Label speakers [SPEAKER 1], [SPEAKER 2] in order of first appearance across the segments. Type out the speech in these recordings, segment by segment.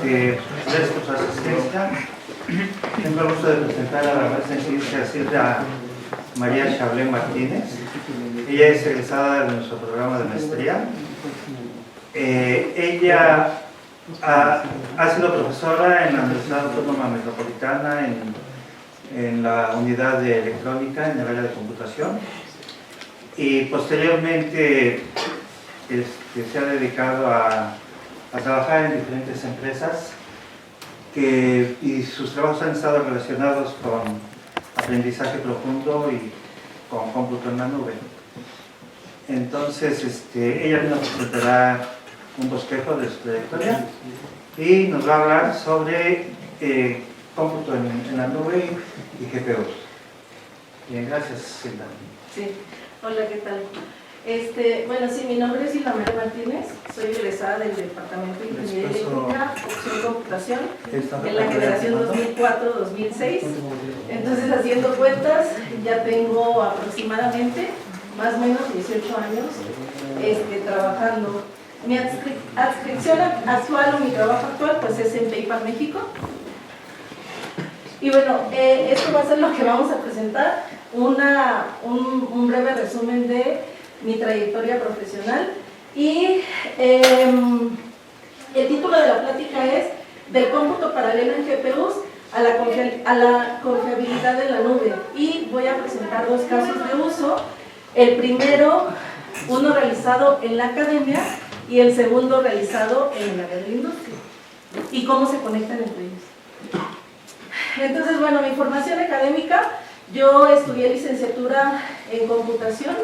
[SPEAKER 1] Gracias por su asistencia. Tengo el gusto de presentar a la maestra en ciencia Silvia María Chablé Martínez. Ella es egresada de nuestro programa de maestría. Ella ha sido profesora en la Universidad Autónoma Metropolitana en la unidad de electrónica en el área de computación, y posteriormente se ha dedicado a trabajar en diferentes empresas y sus trabajos han estado relacionados con aprendizaje profundo y con cómputo en la nube. Entonces ella nos presentará un bosquejo de su trayectoria y nos va a hablar sobre cómputo en la nube y GPUs. Bien, gracias, Silvia.
[SPEAKER 2] Sí, hola, ¿qué tal? Bueno, sí, mi nombre es Silvia María Martínez, soy egresada del Departamento de Ingeniería Eléctrica, Opción Computación, en la generación 2004-2006. Entonces, haciendo cuentas, ya tengo aproximadamente más o menos 18 años trabajando. Mi adscripción actual o mi trabajo actual pues es en PayPal México. Y bueno, esto va a ser lo que vamos a presentar, un breve resumen de mi trayectoria profesional. Y el título de la plática es Del cómputo paralelo en GPUs a la confiabilidad en la nube. Y voy a presentar dos casos de uso. El primero, uno realizado en la academia y el segundo realizado en el área de la industria. Y cómo se conectan entre ellos. Entonces, bueno, mi formación académica, yo estudié licenciatura en computación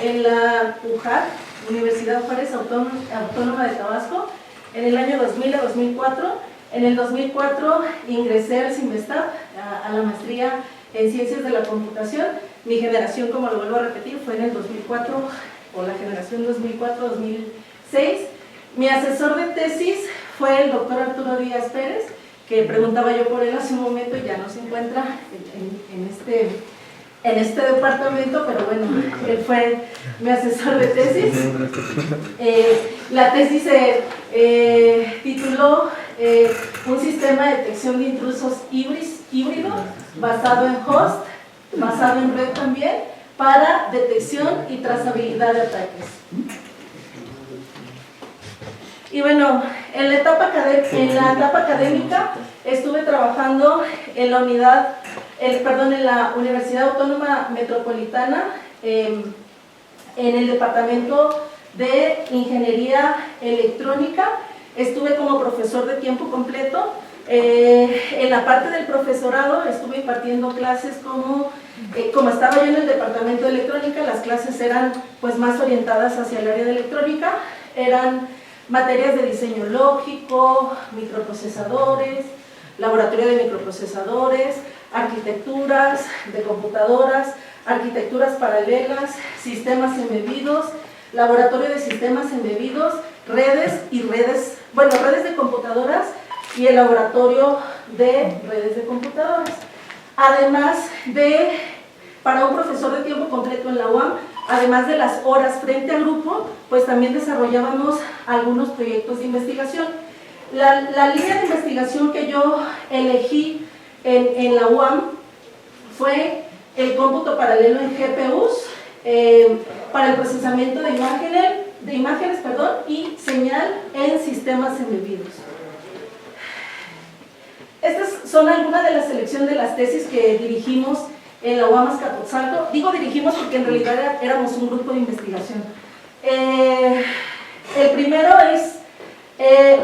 [SPEAKER 2] en la UJAT, Universidad Juárez Autónoma de Tabasco, en el año 2000 a 2004. En el 2004 ingresé al CIMESTAP, a la maestría en Ciencias de la Computación. Mi generación, como lo vuelvo a repetir, fue en el 2004, o la generación 2004-2006. Mi asesor de tesis fue el doctor Arturo Díaz Pérez, que preguntaba yo por él hace un momento y ya no se encuentra en este departamento, pero bueno, él fue mi asesor de tesis. La tesis se tituló Un sistema de detección de intrusos híbrido basado en host, basado en red también, para detección y trazabilidad de ataques. Y bueno, en la etapa académica estuve trabajando en la Universidad Autónoma Metropolitana, en el Departamento de Ingeniería Electrónica. Estuve como profesor de tiempo completo. En la parte del profesorado estuve impartiendo clases como estaba yo en el Departamento de Electrónica, las clases eran pues más orientadas hacia el área de electrónica, eran materias de diseño lógico, microprocesadores, laboratorio de microprocesadores, arquitecturas de computadoras, arquitecturas paralelas, sistemas embebidos, laboratorio de sistemas embebidos, redes de computadoras y el laboratorio de redes de computadoras. Además para un profesor de tiempo completo en la UAM, además de las horas frente al grupo, pues también desarrollábamos algunos proyectos de investigación. La línea de investigación que yo elegí en la UAM fue el cómputo paralelo en GPUs para el procesamiento de imágenes y señal en sistemas embebidos. Estas son algunas de las selecciones de las tesis que dirigimos en la UAM Azcapotzalco. Digo dirigimos porque en realidad éramos un grupo de investigación. El primero es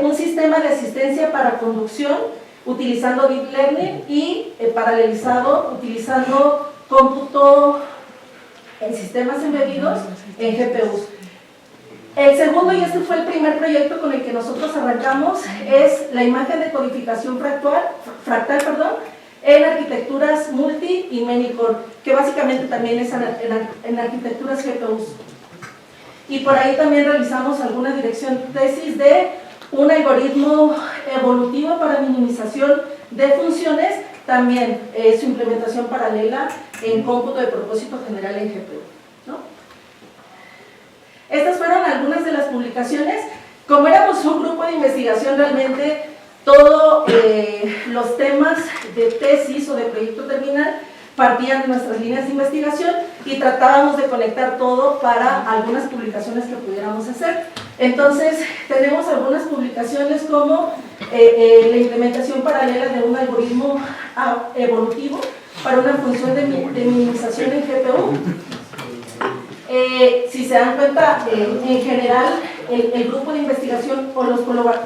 [SPEAKER 2] un sistema de asistencia para conducción utilizando Deep Learning y paralelizado utilizando cómputo en sistemas embebidos en GPUs. El segundo, y este fue el primer proyecto con el que nosotros arrancamos, es la imagen de codificación fractal, en arquitecturas multi y many-core, que básicamente también es en arquitecturas GPUs. Y por ahí también realizamos alguna dirección tesis de un algoritmo evolutivo para minimización de funciones, también su implementación paralela en cómputo de propósito general en GPU, ¿no? Estas fueron algunas de las publicaciones. Como éramos un grupo de investigación realmente los temas de tesis o de proyecto terminal partían de nuestras líneas de investigación y tratábamos de conectar todo para algunas publicaciones que pudiéramos hacer. Entonces, tenemos algunas publicaciones como la implementación paralela de un algoritmo evolutivo para una función de minimización en GPU. Si se dan cuenta, en general, el grupo de investigación o los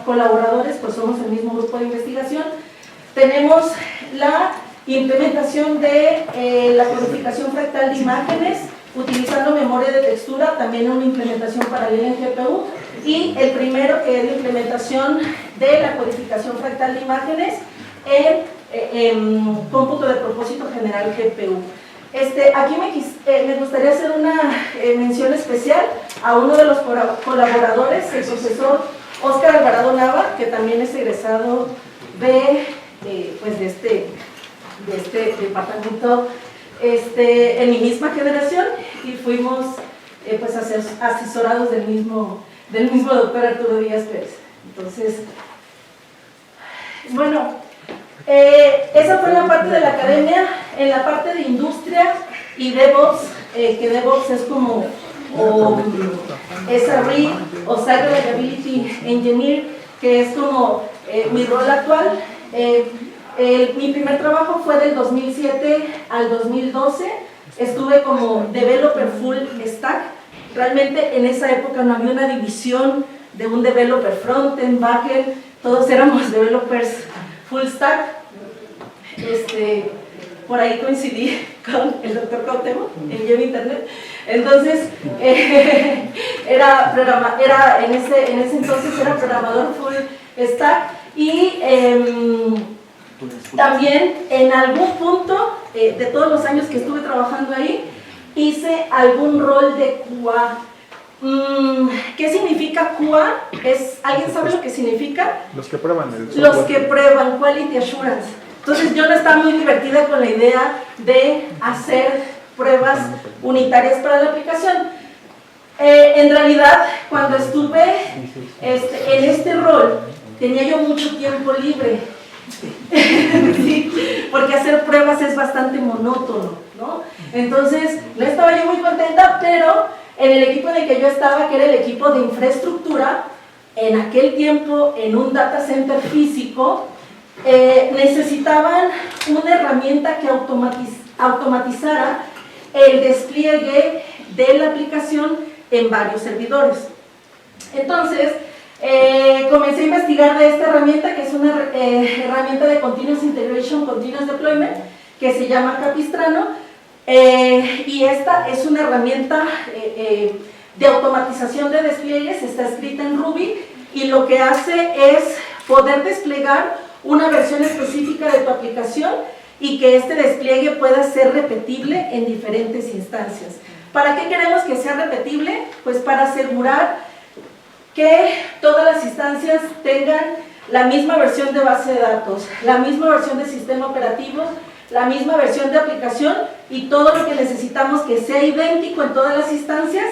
[SPEAKER 2] colaboradores, pues somos el mismo grupo de investigación. Tenemos la implementación de la codificación fractal de imágenes, utilizando memoria de textura, también una implementación paralela en GPU, y el primero que es la implementación de la codificación fractal de imágenes en cómputo de propósito general GPU. Aquí me gustaría hacer una mención especial a uno de los colaboradores, el profesor Óscar Alvarado Nava, que también es egresado de este departamento en mi misma generación, y fuimos pues asesorados del mismo doctor Arturo Díaz Pérez. Entonces, bueno, esa fue la parte de la academia. En la parte de industria y DevOps, que DevOps es como SRE o Site Reliability Engineer, que es como mi rol actual. Mi primer trabajo fue del 2007 al 2012, estuve como developer full stack. Realmente en esa época no había una división de un developer frontend, backend, todos éramos developers full stack. Por ahí coincidí con el doctor Cuauhtémoc en Lleva Internet. Entonces, en ese entonces era programador full stack, y también en algún punto de todos los años que estuve trabajando ahí, hice algún rol de QA. ¿Qué significa QA? ¿Alguien sabe lo que significa?
[SPEAKER 3] Los que prueban el software.
[SPEAKER 2] Los que prueban, Quality Assurance. Entonces yo no estaba muy divertida con la idea de hacer pruebas unitarias para la aplicación. En realidad, cuando estuve en este rol, tenía yo mucho tiempo libre. Sí, porque hacer pruebas es bastante monótono, ¿no? Entonces, no estaba yo muy contenta, pero en el equipo en el que yo estaba, que era el equipo de infraestructura, en aquel tiempo, en un data center físico, necesitaban una herramienta que automatizara el despliegue de la aplicación en varios servidores. Entonces, comencé a investigar de esta herramienta, que es una herramienta de Continuous Integration, Continuous Deployment, que se llama Capistrano, y esta es una herramienta de automatización de despliegues, está escrita en Ruby, y lo que hace es poder desplegar una versión específica de tu aplicación y que este despliegue pueda ser repetible en diferentes instancias. ¿Para qué queremos que sea repetible? Pues para asegurar que todas las instancias tengan la misma versión de base de datos, la misma versión de sistema operativo, la misma versión de aplicación, y todo lo que necesitamos que sea idéntico en todas las instancias,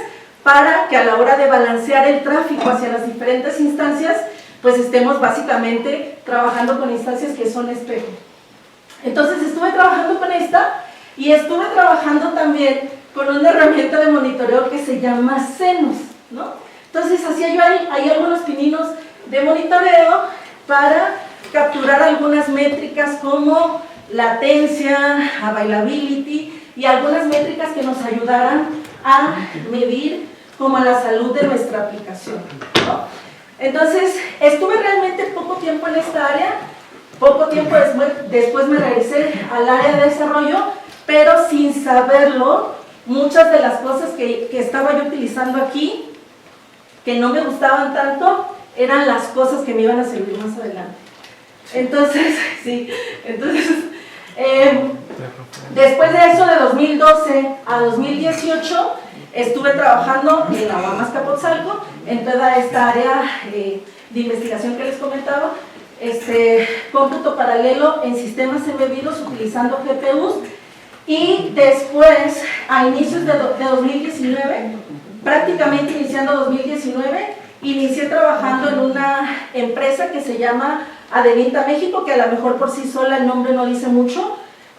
[SPEAKER 2] para que a la hora de balancear el tráfico hacia las diferentes instancias, pues estemos básicamente trabajando con instancias que son espejo. Entonces estuve trabajando con esta, y estuve trabajando también con una herramienta de monitoreo que se llama Cenos, ¿no? Entonces hacía yo ahí algunos pininos de monitoreo para capturar algunas métricas como latencia, availability, y algunas métricas que nos ayudaran a medir como la salud de nuestra aplicación, ¿no? Entonces, estuve realmente poco tiempo en esta área, poco tiempo después me regresé al área de desarrollo, pero sin saberlo, muchas de las cosas que estaba yo utilizando aquí, que no me gustaban tanto, eran las cosas que me iban a servir más adelante. Entonces, sí, después de eso, de 2012 a 2018, estuve trabajando en la UAM Azcapotzalco, en toda esta área de investigación que les comentaba, cómputo paralelo en sistemas embebidos utilizando GPUs, y después, a inicios de 2019, prácticamente iniciando 2019, inicié trabajando en una empresa que se llama Adevinta México, que a lo mejor por sí sola el nombre no dice mucho,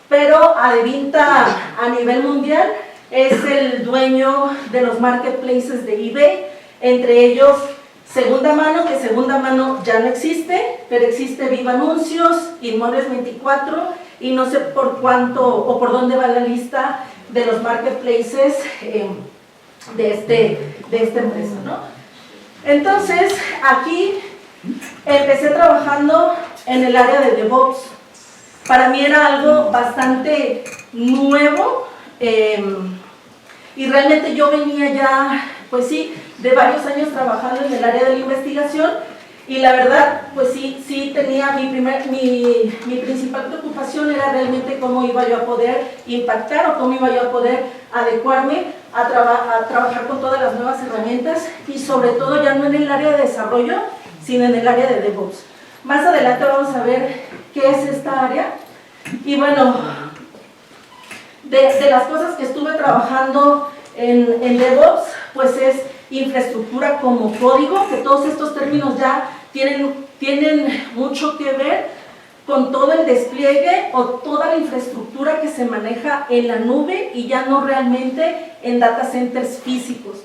[SPEAKER 2] pero Adevinta a nivel mundial es el dueño de los marketplaces de eBay, entre ellos Segunda Mano, que Segunda Mano ya no existe, pero existe Viva Anuncios, Inmuebles 24, y no sé por cuánto o por dónde va la lista de los marketplaces de esta empresa, ¿no? Entonces, aquí empecé trabajando en el área de DevOps. Para mí era algo bastante nuevo, y realmente yo venía ya, pues sí, de varios años trabajando en el área de la investigación, y la verdad, pues sí tenía mi principal preocupación era realmente cómo iba yo a poder impactar o cómo iba yo a poder adecuarme a trabajar con todas las nuevas herramientas, y sobre todo ya no en el área de desarrollo, sino en el área de DevOps. Más adelante vamos a ver qué es esta área. Y bueno, de las cosas que estuve trabajando en DevOps, pues es infraestructura como código, que todos estos términos ya tienen mucho que ver con todo el despliegue o toda la infraestructura que se maneja en la nube y ya no realmente en data centers físicos.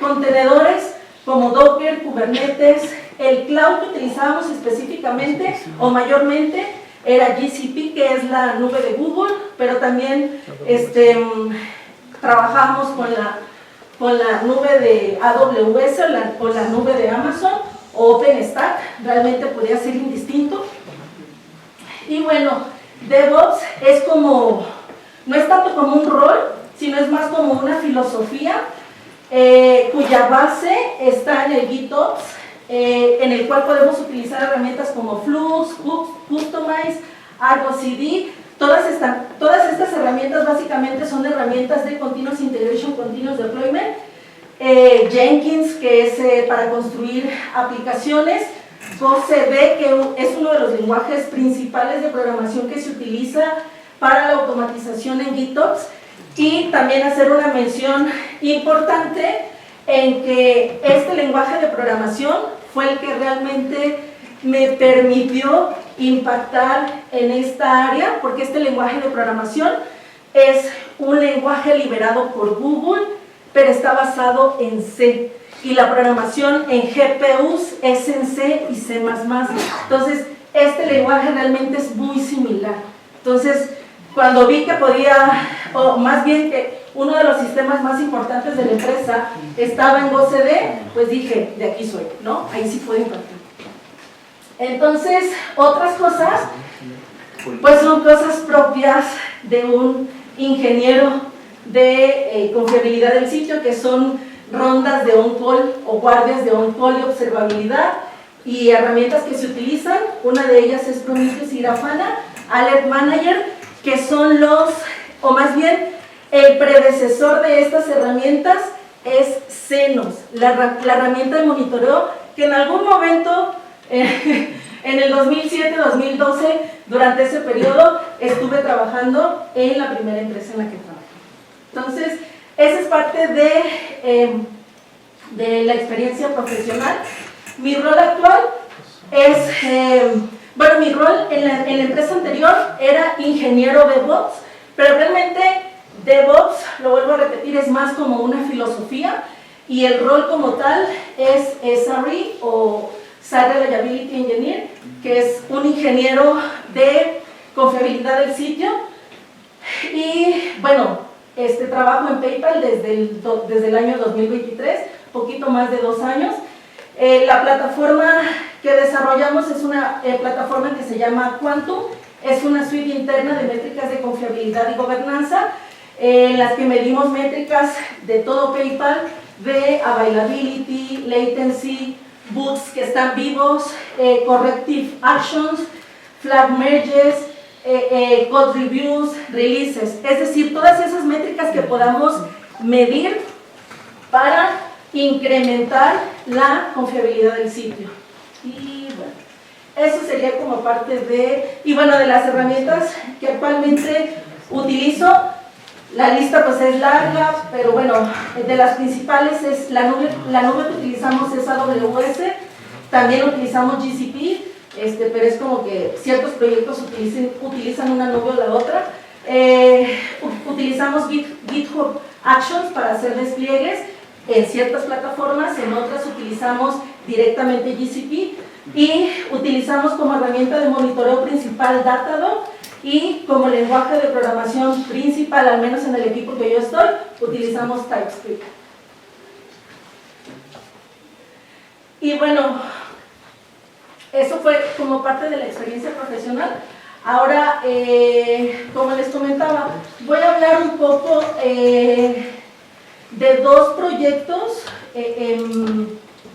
[SPEAKER 2] Contenedores como Docker, Kubernetes, el cloud que utilizábamos específicamente o mayormente era GCP, que es la nube de Google, pero también trabajamos con la nube de AWS o la nube de Amazon o OpenStack, realmente podía ser indistinto. Y bueno, DevOps es como, no es tanto como un rol, sino es más como una filosofía cuya base está en el GitOps, en el cual podemos utilizar herramientas como Flux, Kustomize, Argo CD. Todas estas herramientas básicamente son herramientas de Continuous Integration, Continuous Deployment. Jenkins, que es para construir aplicaciones. GoCD, que es uno de los lenguajes principales de programación que se utiliza para la automatización en GitOps. Y también hacer una mención importante en que este lenguaje de programación fue el que realmente me permitió impactar en esta área, porque este lenguaje de programación es un lenguaje liberado por Google, pero está basado en C, y la programación en GPUs es en C y C++. Entonces, este lenguaje realmente es muy similar. Entonces, cuando vi que podía, o más bien que uno de los sistemas más importantes de la empresa estaba en GoCD, pues dije, de aquí soy, ¿no? Ahí sí puedo impartir. Entonces, otras cosas, pues son cosas propias de un ingeniero de confiabilidad del sitio, que son rondas de on-call o guardias de on-call y observabilidad, y herramientas que se utilizan. Una de ellas es Prometheus y Grafana, Alert Manager, que son los, o más bien, el predecesor de estas herramientas es Cenos, la herramienta de monitoreo que en algún momento, en el 2007-2012, durante ese periodo, estuve trabajando en la primera empresa en la que trabajé. Entonces, esa es parte de la experiencia profesional. Mi rol actual es, bueno, mi rol en la empresa anterior era ingeniero DevOps, pero realmente DevOps, lo vuelvo a repetir, es más como una filosofía, y el rol como tal es SRE o Site Reliability Engineer, que es un ingeniero de confiabilidad del sitio. Y bueno, trabajo en PayPal desde el año 2023, poquito más de 2 años. La plataforma que desarrollamos es una plataforma que se llama Quantum, es una suite interna de métricas de confiabilidad y gobernanza, en las que medimos métricas de todo PayPal, de availability, latency, bugs que están vivos, corrective actions, flag merges, code reviews, releases, es decir, todas esas métricas que podamos medir para incrementar la confiabilidad del sitio. Y bueno, eso sería como parte de, y bueno, de las herramientas que actualmente utilizo. La lista pues es larga, pero bueno, de las principales es la nube que utilizamos es AWS, También utilizamos GCP, pero es como que ciertos proyectos utilizan una nube o la otra. Utilizamos GitHub Actions para hacer despliegues en ciertas plataformas, en otras utilizamos directamente GCP y utilizamos como herramienta de monitoreo principal Datadog y como lenguaje de programación principal, al menos en el equipo que yo estoy, utilizamos TypeScript. Y bueno, eso fue como parte de la experiencia profesional. Ahora, como les comentaba, voy a hablar un poco de dos proyectos,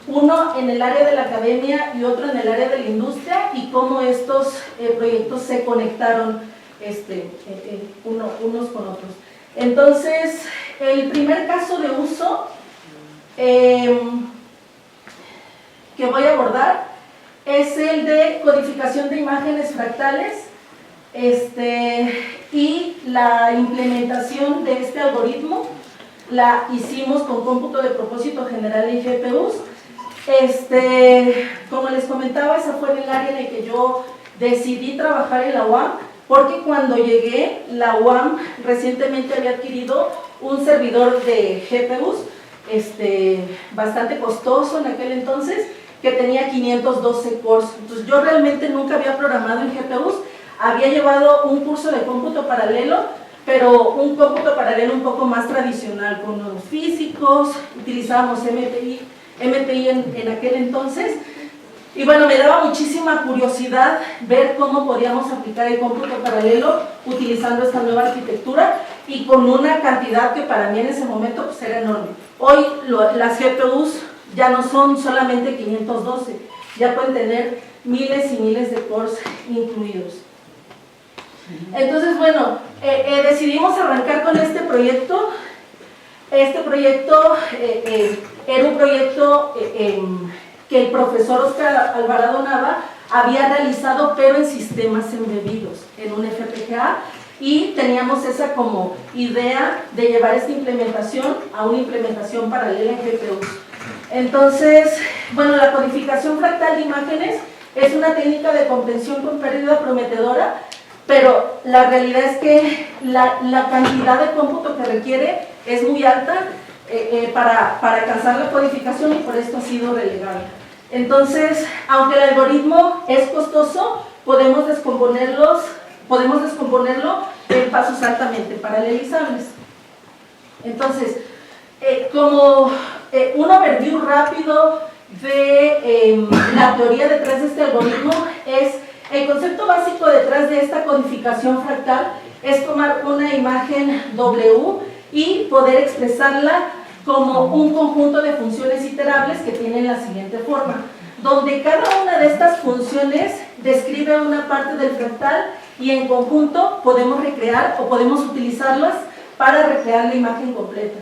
[SPEAKER 2] uno en el área de la academia y otro en el área de la industria, y cómo estos proyectos se conectaron unos con otros. Entonces, el primer caso de uso que voy a abordar es el de codificación de imágenes fractales y la implementación de este algoritmo la hicimos con cómputo de propósito general en GPUs. Como les comentaba, esa fue el área en el que yo decidí trabajar en la UAM, porque cuando llegué, la UAM recientemente había adquirido un servidor de GPUs bastante costoso en aquel entonces, que tenía 512 cores. Entonces yo realmente nunca había programado en GPUs, había llevado un curso de cómputo paralelo, pero un cómputo paralelo un poco más tradicional, con nodos físicos, utilizábamos MPI en aquel entonces, y bueno, me daba muchísima curiosidad ver cómo podíamos aplicar el cómputo paralelo utilizando esta nueva arquitectura y con una cantidad que para mí en ese momento pues era enorme. Hoy las GPUs ya no son solamente 512, ya pueden tener miles y miles de cores incluidos. Entonces, bueno, decidimos arrancar con este proyecto. Este proyecto era un proyecto que el profesor Oscar Alvarado Nava había realizado, pero en sistemas embebidos, en un FPGA, y teníamos esa como idea de llevar esta implementación a una implementación paralela en GPUs. Entonces, bueno, la codificación fractal de imágenes es una técnica de comprensión con pérdida prometedora, pero la realidad es que la cantidad de cómputo que requiere es muy alta para alcanzar la codificación, y por esto ha sido relegada. Entonces, aunque el algoritmo es costoso, podemos descomponerlo en pasos altamente paralelizables. Entonces, como un overview rápido de la teoría detrás de este algoritmo es: el concepto básico detrás de esta codificación fractal es tomar una imagen W y poder expresarla como un conjunto de funciones iterables que tienen la siguiente forma, donde cada una de estas funciones describe una parte del fractal y en conjunto podemos recrear o podemos utilizarlas para recrear la imagen completa.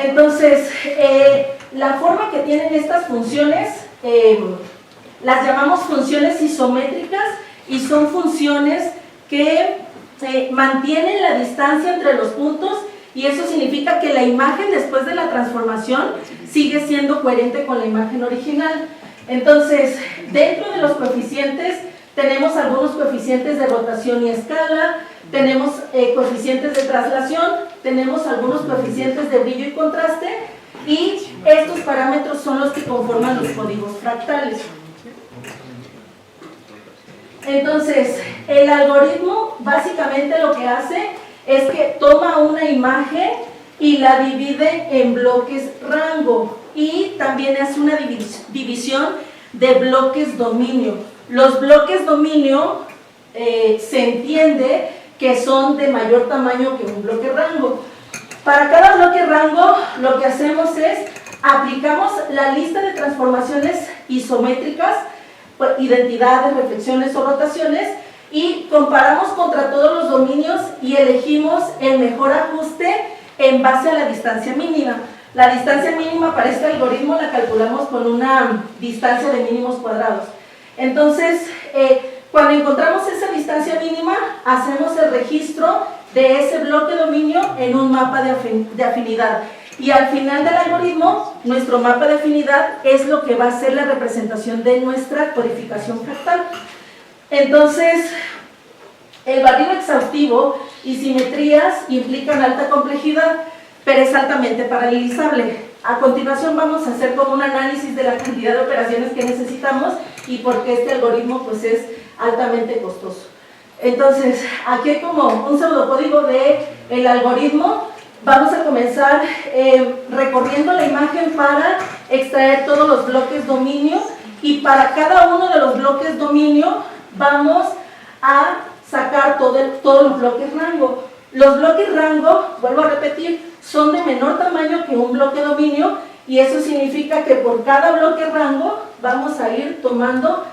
[SPEAKER 2] Entonces, la forma que tienen estas funciones las llamamos funciones isométricas, y son funciones que mantienen la distancia entre los puntos, y eso significa que la imagen después de la transformación sigue siendo coherente con la imagen original. Entonces, dentro de los coeficientes tenemos algunos coeficientes de rotación y escala, tenemos coeficientes de traslación, tenemos algunos coeficientes de brillo y contraste, y estos parámetros son los que conforman los códigos fractales. Entonces, el algoritmo básicamente lo que hace es que toma una imagen y la divide en bloques rango, y también hace una división de bloques dominio. Los bloques dominio se entiende que son de mayor tamaño que un bloque rango. Para cada bloque rango lo que hacemos es aplicamos la lista de transformaciones isométricas, identidades, reflexiones o rotaciones, y comparamos contra todos los dominios y elegimos el mejor ajuste en base a la distancia mínima. La distancia mínima para este algoritmo la calculamos con una distancia de mínimos cuadrados. Entonces, cuando encontramos esa distancia mínima, hacemos el registro de ese bloque dominio en un mapa de afinidad. Y al final del algoritmo, nuestro mapa de afinidad es lo que va a ser la representación de nuestra codificación fractal. Entonces, el barrido exhaustivo y simetrías implican alta complejidad, pero es altamente paralelizable. A continuación vamos a hacer como un análisis de la cantidad de operaciones que necesitamos y por qué este algoritmo pues es altamente costoso. Entonces, aquí hay como un pseudocódigo del algoritmo. Vamos a comenzar recorriendo la imagen para extraer todos los bloques dominio, y para cada uno de los bloques dominio vamos a sacar todos los bloques rango. Los bloques rango, vuelvo a repetir, son de menor tamaño que un bloque dominio, y eso significa que por cada bloque rango vamos a ir tomando,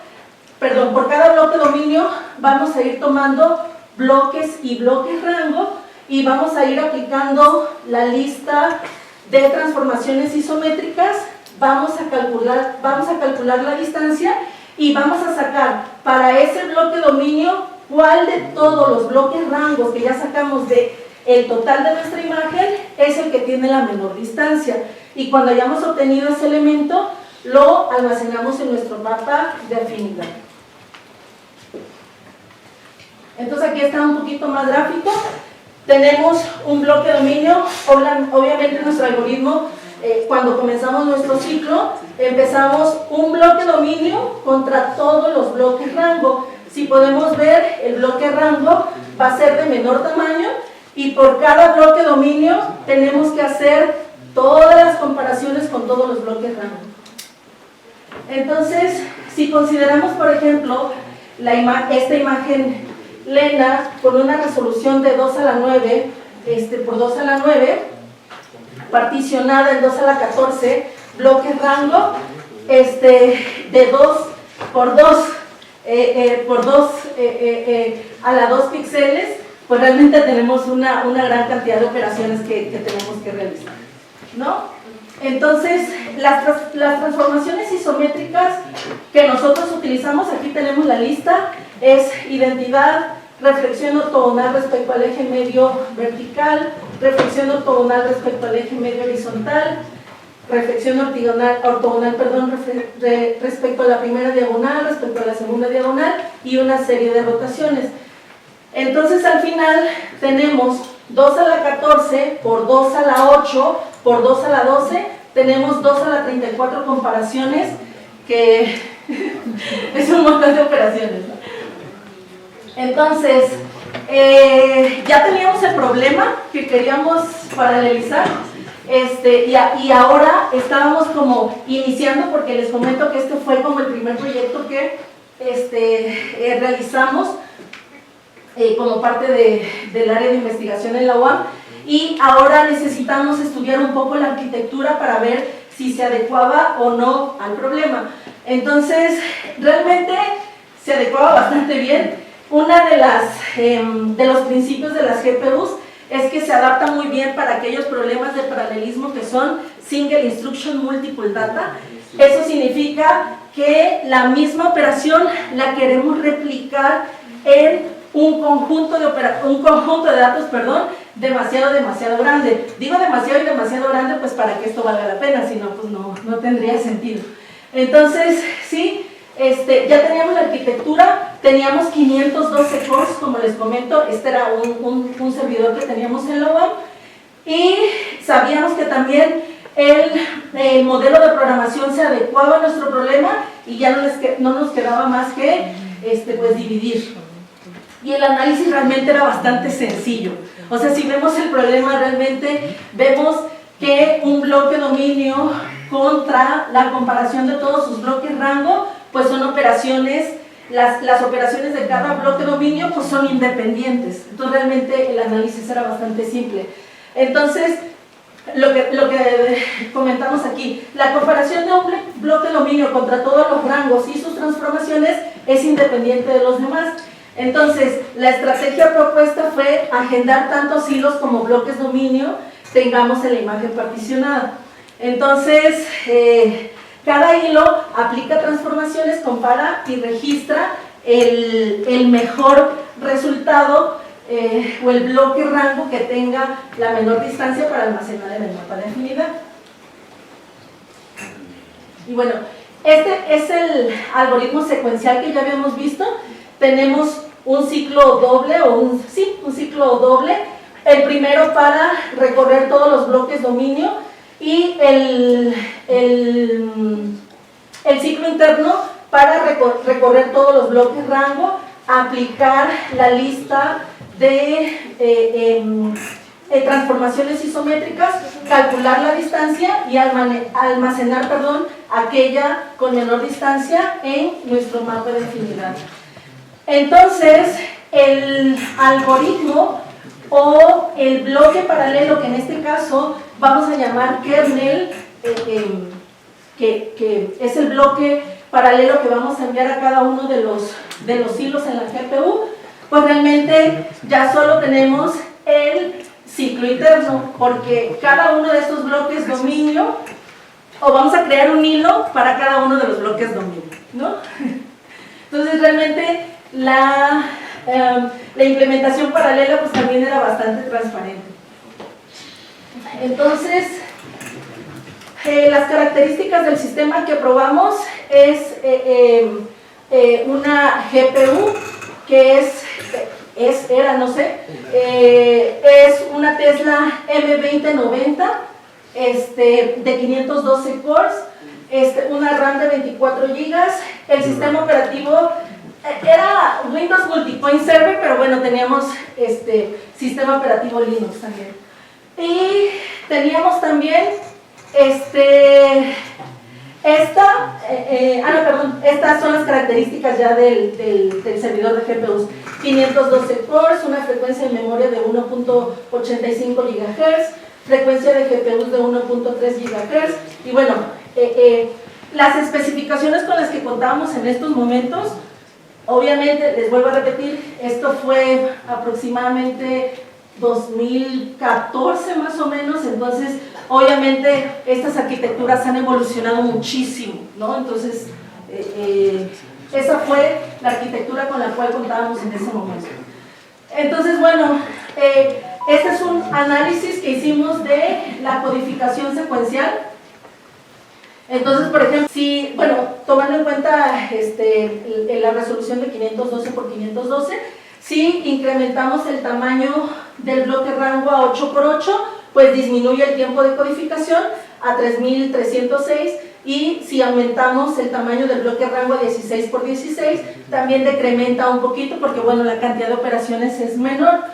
[SPEAKER 2] por cada bloque dominio vamos a ir tomando bloques y bloques rango, y vamos a ir aplicando la lista de transformaciones isométricas. Vamos a calcular la distancia y vamos a sacar para ese bloque dominio cuál de todos los bloques rangos que ya sacamos del total de nuestra imagen es el que tiene la menor distancia. Y cuando hayamos obtenido ese elemento, lo almacenamos en nuestro mapa de afinidad. Entonces aquí está un poquito más gráfico. Tenemos un bloque dominio. Obviamente nuestro algoritmo, cuando comenzamos nuestro ciclo, empezamos un bloque dominio contra todos los bloques rango. Si podemos ver, el bloque rango va a ser de menor tamaño, y por cada bloque dominio tenemos que hacer todas las comparaciones con todos los bloques rango. Entonces, si consideramos, por ejemplo, esta imagen Lena con una resolución de 2 a la 9 por 2 a la 9, particionada en 2 a la 14, bloques rango de 2 por 2 a la 2 píxeles, pues realmente tenemos una gran cantidad de operaciones que tenemos que realizar, ¿no? Entonces, las transformaciones isométricas que nosotros utilizamos, aquí tenemos la lista, es identidad, reflexión ortogonal respecto al eje medio vertical, reflexión ortogonal respecto al eje medio horizontal, reflexión ortogonal respecto a la primera diagonal, respecto a la segunda diagonal, y una serie de rotaciones. Entonces al final tenemos 2 a la 14 por 2 a la 8 por 2 a la 12, tenemos 2 a la 34 comparaciones, que es un montón de operaciones, ¿no? Entonces, ya teníamos el problema que queríamos paralelizar, y ahora estábamos como iniciando, porque les comento que este fue como el primer proyecto que realizamos como parte del área de investigación en la UAM, y ahora necesitamos estudiar un poco la arquitectura para ver si se adecuaba o no al problema. Entonces, realmente se adecuaba bastante bien. Una de los principios de las GPUs es que se adapta muy bien para aquellos problemas de paralelismo que son Single Instruction Multiple Data. Eso significa que la misma operación la queremos replicar en un conjunto de datos, demasiado grande. Digo demasiado y demasiado grande pues para que esto valga la pena, si no pues no tendría sentido. Entonces, sí, ya teníamos la arquitectura, teníamos 512 cores, como les comento, era un servidor que teníamos en la UAM, y sabíamos que también el modelo de programación se adecuaba a nuestro problema, y ya no nos quedaba más que pues dividir. Y el análisis realmente era bastante sencillo. O sea, si vemos el problema realmente, vemos que un bloque dominio contra la comparación de todos sus bloques rango, pues son operaciones, las operaciones de cada bloque dominio pues son independientes. Entonces realmente el análisis era bastante simple. Entonces, lo que comentamos aquí, la comparación de un bloque dominio contra todos los rangos y sus transformaciones es independiente de los demás. Entonces, la estrategia propuesta fue agendar tantos hilos como bloques dominio tengamos en la imagen particionada. Entonces, cada hilo aplica transformaciones, compara y registra el mejor resultado o el bloque rango que tenga la menor distancia para almacenar en el mapa de afinidad. Y bueno, este es el algoritmo secuencial que ya habíamos visto. Tenemos un ciclo doble, un ciclo doble. El primero para recorrer todos los bloques dominio y el ciclo interno para recorrer todos los bloques rango, aplicar la lista de transformaciones isométricas, calcular la distancia y almacenar, aquella con menor distancia en nuestro mapa de afinidad. Entonces, el algoritmo o el bloque paralelo, que en este caso vamos a llamar kernel, que es el bloque paralelo que vamos a enviar a cada uno de los hilos en la GPU, pues realmente ya solo tenemos el ciclo interno, porque cada uno de estos bloques dominio, o vamos a crear un hilo para cada uno de los bloques dominio, ¿no? Entonces realmente la implementación paralela pues también era bastante transparente. Entonces, las características del sistema que probamos es una GPU que es una Tesla M2090 de 512 cores, una RAM de 24 GB, el sistema operativo era Windows Multipoint Server, pero bueno, teníamos sistema operativo Linux también. Y teníamos también estas son las características ya del servidor de GPUs. 512 cores, una frecuencia de memoria de 1.85 GHz, frecuencia de GPUs de 1.3 GHz, y bueno, las especificaciones con las que contábamos en estos momentos, obviamente, les vuelvo a repetir, esto fue aproximadamente 2014 más o menos, entonces obviamente estas arquitecturas han evolucionado muchísimo, ¿no? Entonces esa fue la arquitectura con la cual contábamos en ese momento. Entonces bueno, este es un análisis que hicimos de la codificación secuencial. Entonces, por ejemplo, si, tomando en cuenta la resolución de 512 por 512, si incrementamos el tamaño del bloque rango a 8 por 8, pues disminuye el tiempo de codificación a 3306, y si aumentamos el tamaño del bloque rango a 16 por 16, también decrementa un poquito porque, bueno, la cantidad de operaciones es menor.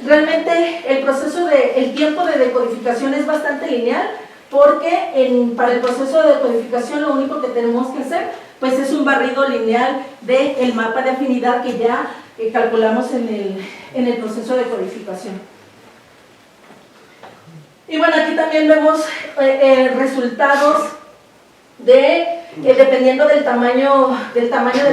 [SPEAKER 2] Realmente el proceso el tiempo de decodificación es bastante lineal, porque para el proceso de decodificación lo único que tenemos que hacer pues es un barrido lineal del mapa de afinidad que ya calculamos en el proceso de codificación. Y bueno, aquí también vemos resultados dependiendo del tamaño del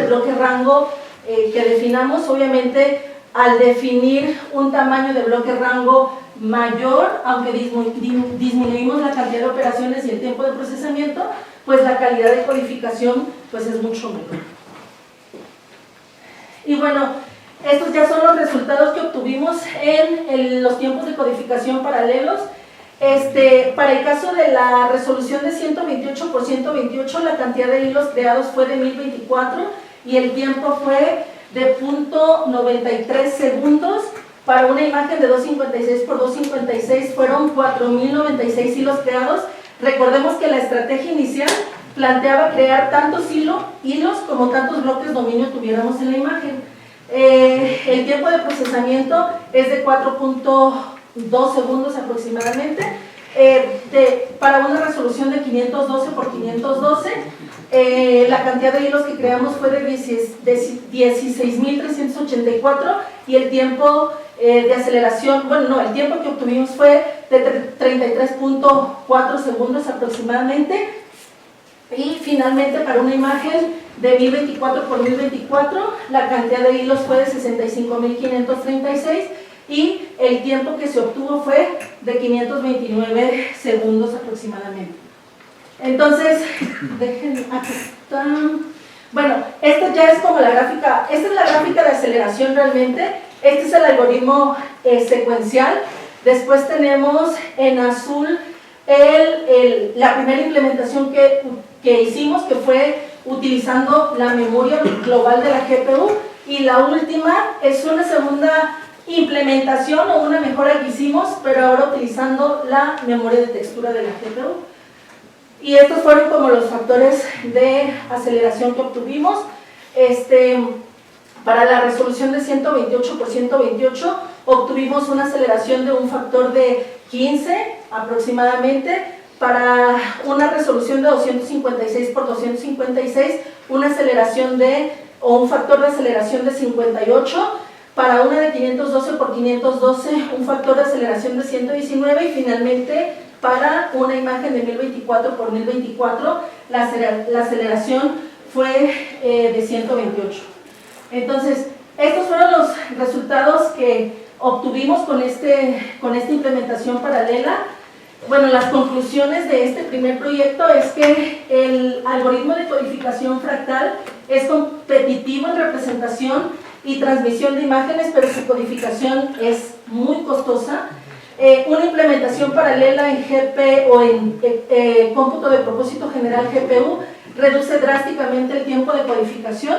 [SPEAKER 2] bloque rango que definamos. Obviamente, al definir un tamaño de bloque rango mayor, aunque disminuimos la cantidad de operaciones y el tiempo de procesamiento, pues la calidad de codificación pues es mucho menor. Y bueno, estos ya son los resultados que obtuvimos en los tiempos de codificación paralelos. Para el caso de la resolución de 128 por 128, la cantidad de hilos creados fue de 1024 y el tiempo fue de 0.93 segundos. Para una imagen de 256 por 256 fueron 4096 hilos creados. Recordemos que la estrategia inicial planteaba crear tantos hilos como tantos bloques dominio tuviéramos en la imagen. El tiempo de procesamiento es de 4.2 segundos aproximadamente. Para una resolución de 512 por 512, la cantidad de hilos que creamos fue de 16.384 y el tiempo de aceleración, el tiempo que obtuvimos fue de 33.4 segundos aproximadamente. Y finalmente, para una imagen de 1024 por 1024, la cantidad de hilos fue de 65.536 y el tiempo que se obtuvo fue de 529 segundos aproximadamente. Entonces, aquí están. Bueno, esta ya es como la gráfica, esta es la gráfica de aceleración realmente, este es el algoritmo secuencial. Después tenemos en azul la primera implementación que hicimos, que fue utilizando la memoria global de la GPU, y la última es una segunda implementación o una mejora que hicimos, pero ahora utilizando la memoria de textura de la GPU. Y estos fueron como los factores de aceleración que obtuvimos. Para la resolución de 128 por 128 obtuvimos una aceleración de un factor de 15 aproximadamente. Para una resolución de 256 por 256, una aceleración o un factor de aceleración de 58. Para una de 512 por 512, un factor de aceleración de 119. Y finalmente, para una imagen de 1024 por 1024, la aceleración fue de 128. Entonces, estos fueron los resultados que obtuvimos con esta implementación paralela. Bueno, las conclusiones de este primer proyecto es que el algoritmo de codificación fractal es competitivo en representación y transmisión de imágenes, pero su codificación es muy costosa. Una implementación paralela en GP o en cómputo de propósito general GPU reduce drásticamente el tiempo de codificación,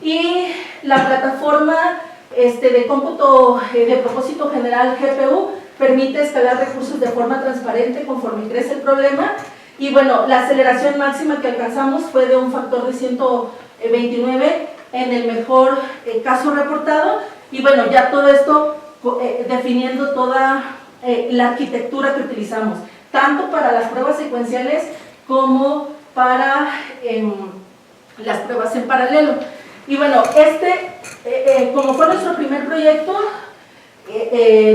[SPEAKER 2] y la plataforma de cómputo de propósito general GPU permite escalar recursos de forma transparente conforme crece el problema. Y bueno, la aceleración máxima que alcanzamos fue de un factor de 129 en el mejor caso reportado. Y bueno, ya todo esto definiendo toda la arquitectura que utilizamos, tanto para las pruebas secuenciales como para las pruebas en paralelo. Y bueno, como fue nuestro primer proyecto,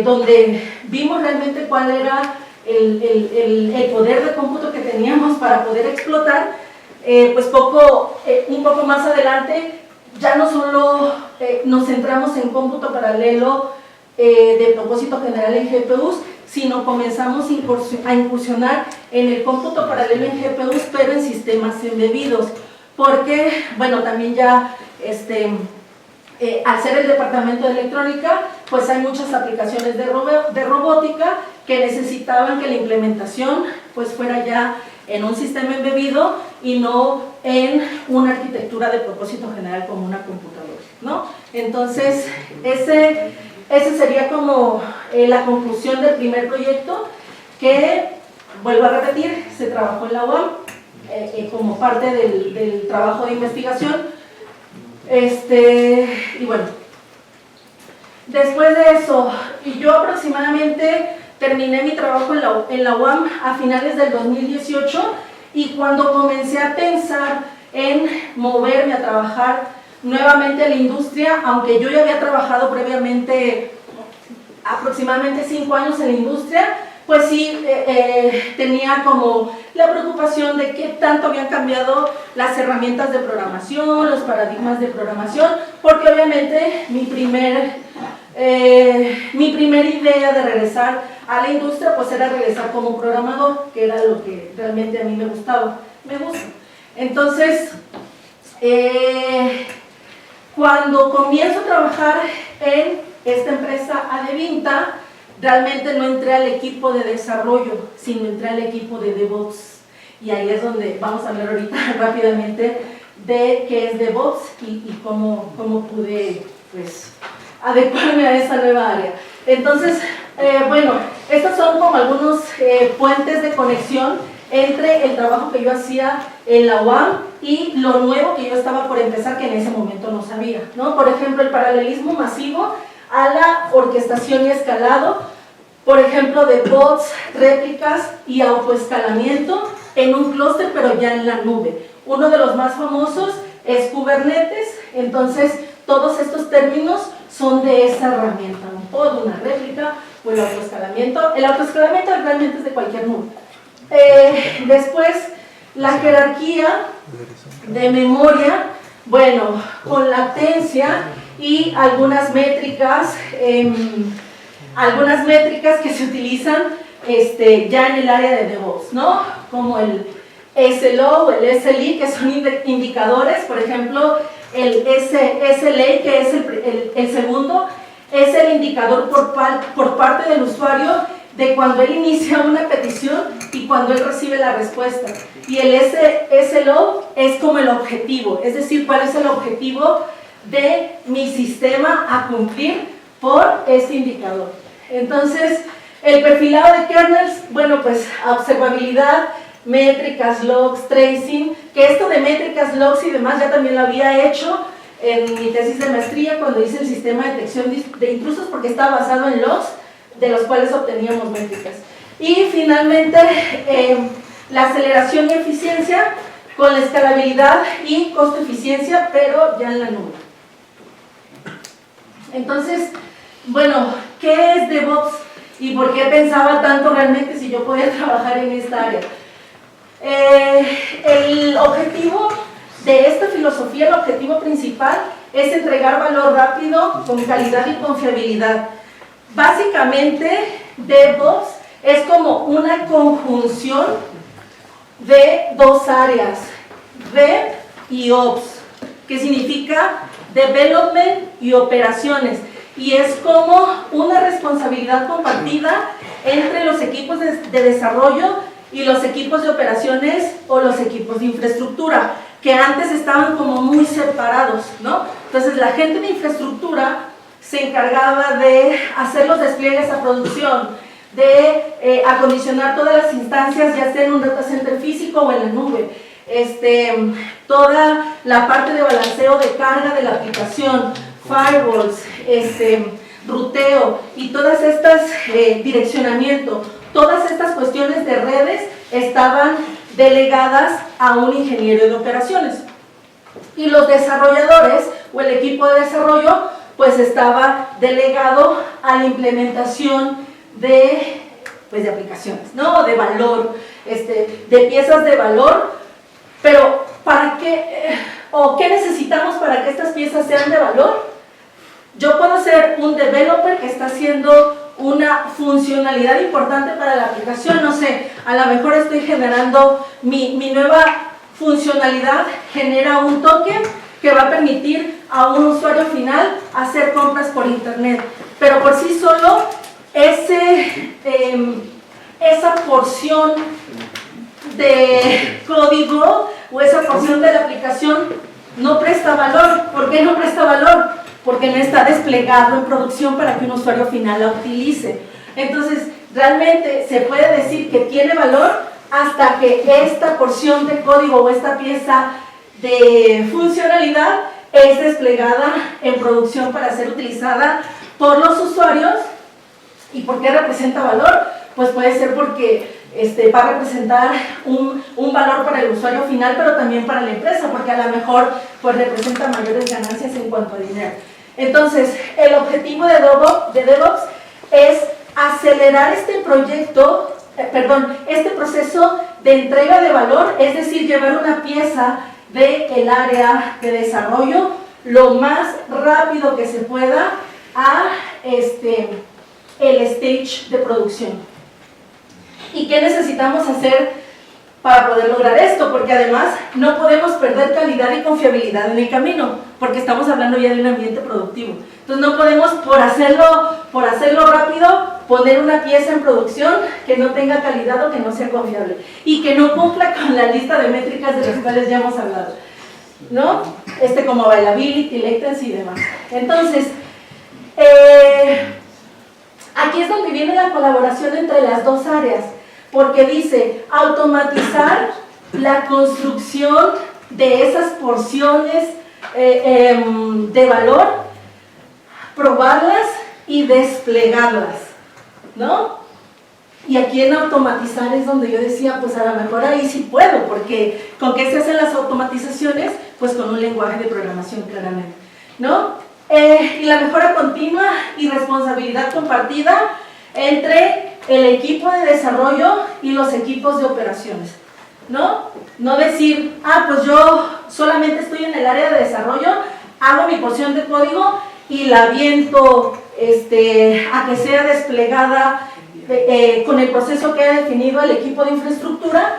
[SPEAKER 2] donde vimos realmente cuál era el poder de cómputo que teníamos para poder explotar, pues un poco más adelante ya no solo nos centramos en cómputo paralelo de propósito general en GPUs, sino comenzamos a incursionar en el cómputo paralelo en GPUs, pero en sistemas embebidos, porque, bueno, también ya al ser el departamento de electrónica, pues hay muchas aplicaciones de robótica que necesitaban que la implementación pues fuera ya en un sistema embebido y no en una arquitectura de propósito general como una computadora, ¿no? Entonces, ese sería como la conclusión del primer proyecto, que, vuelvo a repetir, se trabajó en la UAM como parte del trabajo de investigación. Y bueno, después de eso, yo aproximadamente terminé mi trabajo en la UAM a finales del 2018, y cuando comencé a pensar en moverme a trabajar nuevamente en la industria, aunque yo ya había trabajado previamente aproximadamente 5 años en la industria, pues sí tenía como la preocupación de qué tanto habían cambiado las herramientas de programación, los paradigmas de programación, porque obviamente mi primera idea de regresar a la industria pues era regresar como programador, que era lo que realmente a mí me gusta. Entonces, cuando comienzo a trabajar en esta empresa Adevinta, realmente no entré al equipo de desarrollo, sino entré al equipo de DevOps. Y ahí es donde vamos a hablar ahorita rápidamente de qué es DevOps y cómo pude pues adecuarme a esa nueva área. Entonces, bueno, estos son como algunos puentes de conexión entre el trabajo que yo hacía en la UAM y lo nuevo que yo estaba por empezar, que en ese momento no sabía, ¿no? Por ejemplo, el paralelismo masivo a la orquestación y escalado, por ejemplo, de bots, réplicas y autoescalamiento en un clúster, pero ya en la nube. Uno de los más famosos es Kubernetes. Entonces, todos estos términos son de esa herramienta, un pod, una réplica o el autoescalamiento. El autoescalamiento realmente es de cualquier nube. Después, la jerarquía de memoria, bueno, con latencia y algunas métricas que se utilizan ya en el área de DevOps, ¿no? Como el SLO, el SLI, que son indicadores, por ejemplo, el SLA, que es el segundo, es el indicador por parte del usuario de cuando él inicia una petición y cuando él recibe la respuesta. Y el SLO es como el objetivo, es decir, cuál es el objetivo de mi sistema a cumplir por este indicador. Entonces, el perfilado de kernels, bueno, pues observabilidad, métricas, logs, tracing, que esto de métricas, logs y demás ya también lo había hecho en mi tesis de maestría cuando hice el sistema de detección de intrusos, porque está basado en logs de los cuales obteníamos métricas. Y finalmente, la aceleración y eficiencia con la escalabilidad y costo-eficiencia, pero ya en la nube. Entonces, bueno, ¿qué es DevOps? ¿Y por qué pensaba tanto realmente si yo podía trabajar en esta área? El objetivo de esta filosofía, el objetivo principal, es entregar valor rápido, con calidad y confiabilidad. Básicamente, DevOps es como una conjunción de dos áreas, Dev y Ops, que significa Development y Operaciones, y es como una responsabilidad compartida entre los equipos de desarrollo y los equipos de operaciones o los equipos de infraestructura, que antes estaban como muy separados, ¿no? Entonces la gente de infraestructura se encargaba de hacer los despliegues a producción, de acondicionar todas las instancias, ya sea en un data center físico o en la nube, toda la parte de balanceo de carga de la aplicación, firewalls, ruteo y todas estas direccionamiento, todas estas cuestiones de redes estaban delegadas a un ingeniero de operaciones. Y los desarrolladores o el equipo de desarrollo pues estaba delegado a la implementación de aplicaciones, ¿no? De valor, de piezas de valor, pero ¿para qué? ¿O qué necesitamos para que estas piezas sean de valor? Yo puedo ser un developer que está haciendo una funcionalidad importante para la aplicación, no sé, a lo mejor estoy generando mi nueva funcionalidad, genera un token que va a permitir a un usuario final hacer compras por internet, pero por sí solo esa porción de código o esa porción de la aplicación no presta valor. ¿Por qué no presta valor? Porque no está desplegado en producción para que un usuario final la utilice. Entonces, realmente se puede decir que tiene valor hasta que esta porción de código o esta pieza de funcionalidad es desplegada en producción para ser utilizada por los usuarios. ¿Y por qué representa valor? Pues puede ser porque va a representar un valor para el usuario final, pero también para la empresa, porque a lo mejor pues, representa mayores ganancias en cuanto a dinero. Entonces, el objetivo de DevOps es acelerar este proceso de entrega de valor, es decir, llevar una pieza del área de desarrollo lo más rápido que se pueda a el stage de producción. ¿Y qué necesitamos hacer para poder lograr esto? Porque además no podemos perder calidad y confiabilidad en el camino, porque estamos hablando ya de un ambiente productivo. Entonces no podemos, por hacerlo rápido, poner una pieza en producción que no tenga calidad o que no sea confiable y que no cumpla con la lista de métricas de las cuales ya hemos hablado, ¿no? Como availability, latency y demás. Entonces, aquí es donde viene la colaboración entre las dos áreas, porque dice automatizar la construcción de esas porciones de valor, probarlas y desplegarlas, ¿no? Y aquí en automatizar es donde yo decía, pues a lo mejor ahí sí puedo, porque ¿con qué se hacen las automatizaciones? Pues con un lenguaje de programación claramente, ¿no? Y la mejora continua y responsabilidad compartida entre el equipo de desarrollo y los equipos de operaciones, ¿no? No decir, pues yo solamente estoy en el área de desarrollo, hago mi porción de código y la aviento a que sea desplegada con el proceso que ha definido el equipo de infraestructura,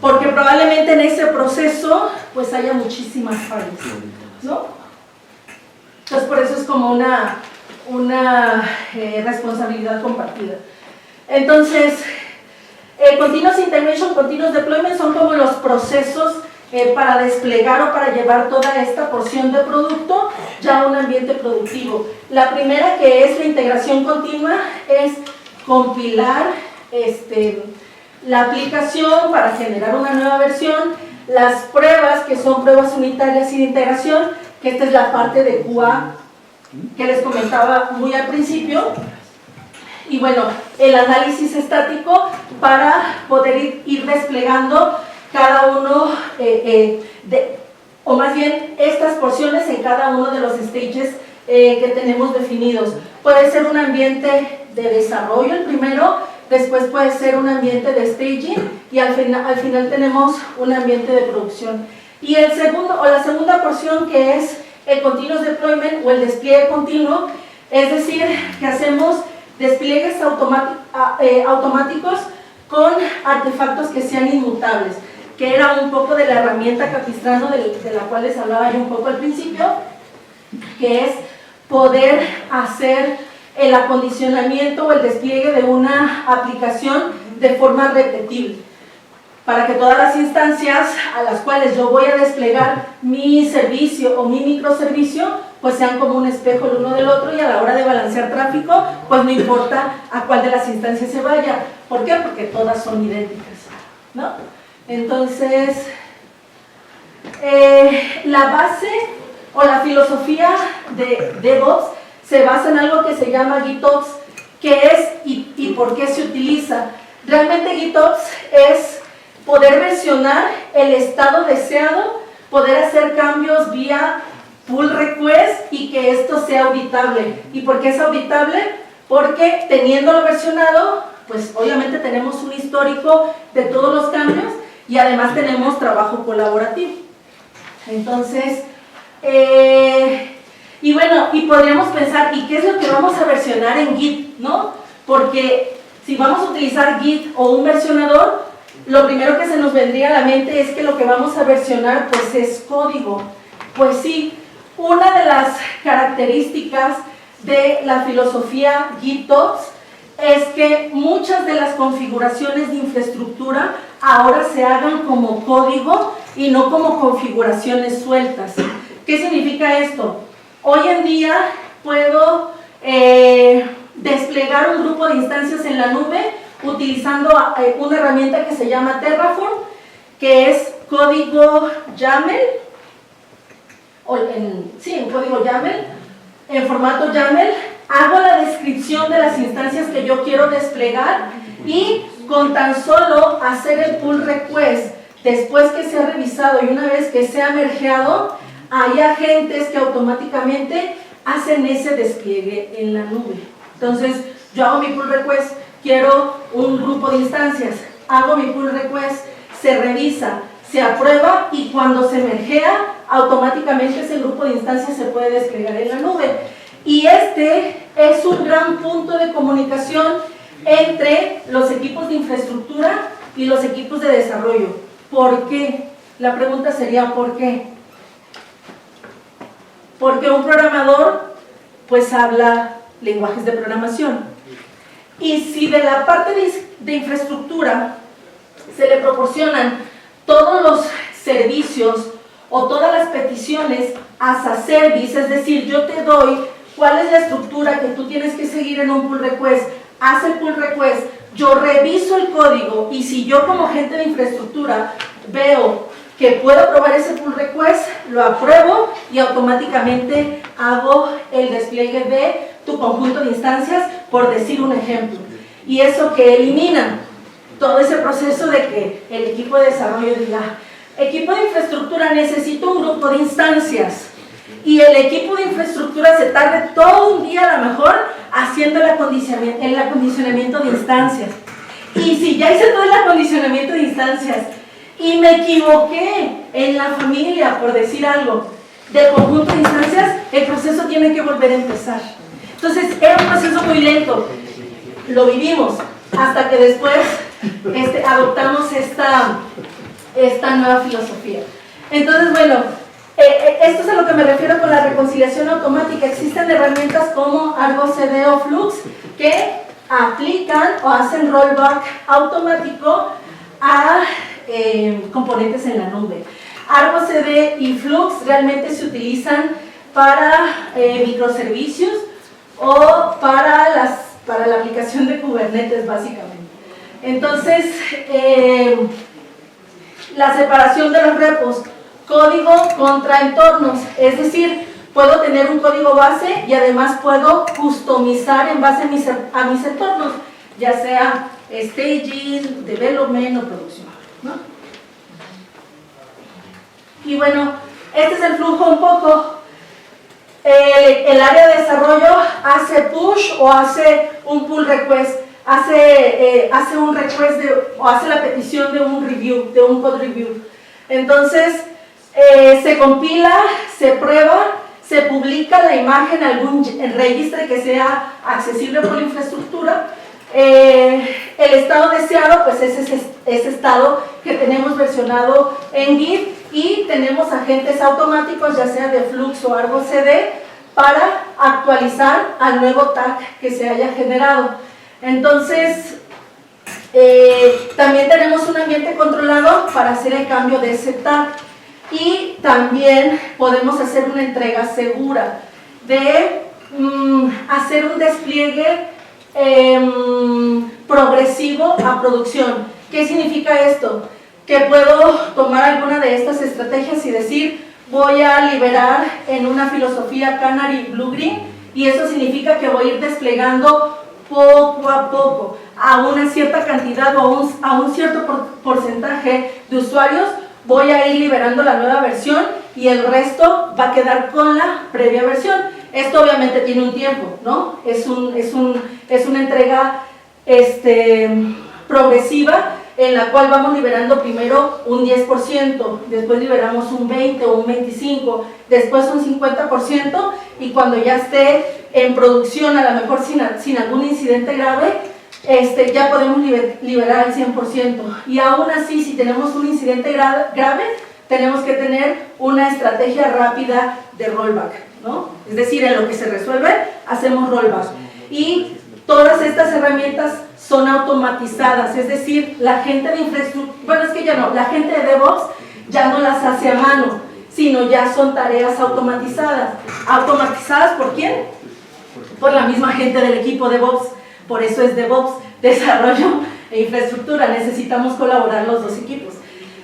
[SPEAKER 2] porque probablemente en ese proceso pues haya muchísimas fallas, ¿no? Entonces por eso es como una responsabilidad compartida. Entonces, Continuous Integration, Continuous Deployment son como los procesos para desplegar o para llevar toda esta porción de producto ya a un ambiente productivo. La primera, que es la integración continua, es compilar la aplicación para generar una nueva versión, las pruebas, que son pruebas unitarias y de integración, que esta es la parte de QA que les comentaba muy al principio, y bueno, el análisis estático para poder ir desplegando cada uno, o más bien estas porciones en cada uno de los stages que tenemos definidos. Puede ser un ambiente de desarrollo el primero, después puede ser un ambiente de staging y al final tenemos un ambiente de producción. Y el segundo, o la segunda porción, que es el continuous deployment o el despliegue continuo, es decir, que hacemos despliegues automáticos con artefactos que sean inmutables, que era un poco de la herramienta Capistrano de la cual les hablaba yo un poco al principio, que es poder hacer el acondicionamiento o el despliegue de una aplicación de forma repetible, para que todas las instancias a las cuales yo voy a desplegar mi servicio o mi microservicio pues sean como un espejo el uno del otro, y a la hora de balancear tráfico pues no importa a cuál de las instancias se vaya. ¿Por qué? Porque todas son idénticas, ¿no? Entonces, la base o la filosofía de DevOps se basa en algo que se llama GitOps, que es y por qué se utiliza. Realmente GitOps es poder versionar el estado deseado, poder hacer cambios vía pull request y que esto sea auditable. ¿Y por qué es auditable? Porque teniéndolo versionado, pues obviamente tenemos un histórico de todos los cambios y además tenemos trabajo colaborativo. Entonces, y bueno, y podríamos pensar, ¿y qué es lo que vamos a versionar en Git? ¿No? Porque si vamos a utilizar Git o un versionador, lo primero que se nos vendría a la mente es que lo que vamos a versionar pues es código. Pues sí, una de las características de la filosofía GitOps es que muchas de las configuraciones de infraestructura ahora se hagan como código y no como configuraciones sueltas. ¿Qué significa esto? Hoy en día puedo desplegar un grupo de instancias en la nube utilizando una herramienta que se llama Terraform, que es código YAML, en código YAML, en formato YAML, hago la descripción de las instancias que yo quiero desplegar y con tan solo hacer el pull request, después que sea revisado y una vez que sea mergeado, hay agentes que automáticamente hacen ese despliegue en la nube. Entonces, yo hago mi pull request, quiero un grupo de instancias, hago mi pull request, se revisa, se aprueba y cuando se mergea, automáticamente ese grupo de instancias se puede desplegar en la nube. Y este es un gran punto de comunicación entre los equipos de infraestructura y los equipos de desarrollo. ¿Por qué? La pregunta sería ¿por qué? Porque un programador pues habla lenguajes de programación. Y si de la parte de infraestructura se le proporcionan todos los servicios o todas las peticiones as a service, es decir, yo te doy cuál es la estructura que tú tienes que seguir en un pull request, haz el pull request, yo reviso el código y si yo como gente de infraestructura veo que puedo aprobar ese pull request, lo apruebo y automáticamente hago el despliegue de tu conjunto de instancias, por decir un ejemplo. Y eso que elimina todo ese proceso de que el equipo de desarrollo diga, equipo de infraestructura, necesito un grupo de instancias. Y el equipo de infraestructura se tarde todo un día a lo mejor haciendo el acondicionamiento de instancias. Y si ya hice todo el acondicionamiento de instancias y me equivoqué en la familia, por decir algo, del conjunto de instancias, el proceso tiene que volver a empezar. Entonces, era un proceso muy lento. Lo vivimos hasta que después adoptamos esta nueva filosofía. Entonces, bueno, esto es a lo que me refiero con la reconciliación automática. Existen herramientas como Argo CD o Flux que aplican o hacen rollback automático a componentes en la nube. Argo CD y Flux realmente se utilizan para microservicios o para la aplicación de Kubernetes, básicamente. Entonces, la separación de los repos, código contra entornos, es decir, puedo tener un código base y además puedo customizar en base a mis entornos, ya sea staging, development o producción, ¿no? Y bueno, este es el flujo un poco. El área de desarrollo hace push o hace un pull request, hace un request o hace la petición de un review, de un code review. Entonces, se compila, se prueba, se publica la imagen en algún registro que sea accesible por la infraestructura. El estado deseado, pues es ese estado que tenemos versionado en Git, y tenemos agentes automáticos, ya sea de Flux o Argo CD, para actualizar al nuevo tag que se haya generado. Entonces, también tenemos un ambiente controlado para hacer el cambio de ese tag, y también podemos hacer una entrega segura de hacer un despliegue progresivo a producción. ¿Qué significa esto? Que puedo tomar alguna de estas estrategias y decir, voy a liberar en una filosofía Canary Blue Green, y eso significa que voy a ir desplegando poco a poco a una cierta cantidad o a un cierto porcentaje de usuarios. Voy a ir liberando la nueva versión y el resto va a quedar con la previa versión. Esto obviamente tiene un tiempo, ¿no? Es una entrega progresiva, en la cual vamos liberando primero un 10%, después liberamos un 20% o un 25%, después un 50%, y cuando ya esté en producción, a lo mejor sin algún incidente grave, ya podemos liberar el 100%. Y aún así, si tenemos un incidente grave, tenemos que tener una estrategia rápida de rollback, ¿no? Es decir, en lo que se resuelve, hacemos rollback. Y todas estas herramientas son automatizadas, es decir, la gente de infraestructura, bueno, es que ya no, la gente de DevOps ya no las hace a mano, sino ya son tareas automatizadas. ¿Automatizadas por quién? Por la misma gente del equipo DevOps. Por eso es DevOps, desarrollo e infraestructura. Necesitamos colaborar los dos equipos.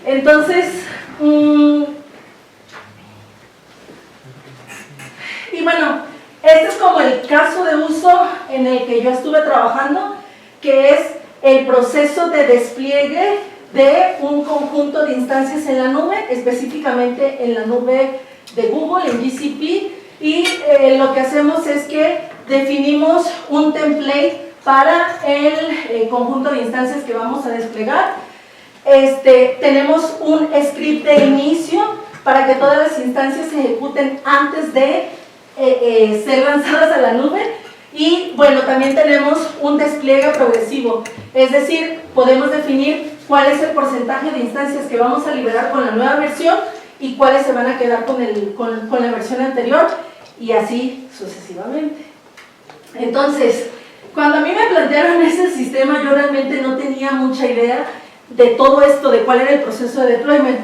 [SPEAKER 2] Entonces, y bueno, este es como el caso de uso en el que yo estuve trabajando, que es el proceso de despliegue de un conjunto de instancias en la nube, específicamente en la nube de Google, en GCP, y lo que hacemos es que definimos un template para el conjunto de instancias que vamos a desplegar. Tenemos un script de inicio para que todas las instancias se ejecuten antes de ser lanzadas a la nube. Y bueno, también tenemos un despliegue progresivo, es decir, podemos definir cuál es el porcentaje de instancias que vamos a liberar con la nueva versión y cuáles se van a quedar con la versión anterior, y así sucesivamente. Entonces, cuando a mí me plantearon ese sistema, yo realmente no tenía mucha idea de todo esto, de cuál era el proceso de deployment,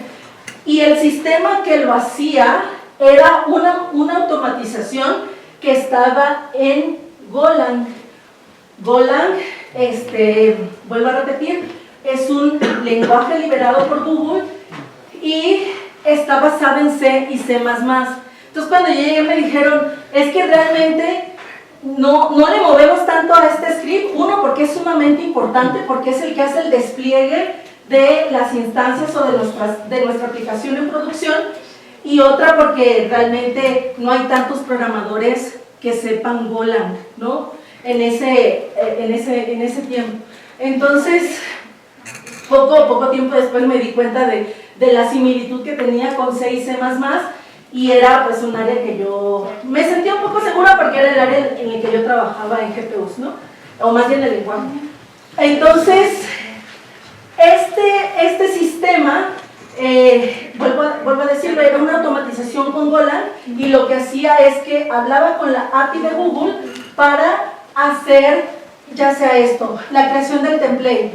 [SPEAKER 2] y el sistema que lo hacía era una automatización que estaba en Golang. Golang, vuelvo a repetir, es un lenguaje liberado por Google y está basado en C y C++. Entonces cuando yo llegué me dijeron, es que realmente no le movemos tanto a este script, uno porque es sumamente importante, porque es el que hace el despliegue de las instancias o de nuestra aplicación en producción, y otra porque realmente no hay tantos programadores que sepan Golang, ¿no? En ese tiempo. Entonces, poco tiempo después me di cuenta de la similitud que tenía con C y C++, y era pues un área que yo me sentía un poco segura porque era el área en el que yo trabajaba en GPUs, ¿no? O más bien el lenguaje. Entonces, este sistema vuelvo a decirlo, era una automatización con Golang, y lo que hacía es que hablaba con la API de Google para hacer, ya sea esto, la creación del template,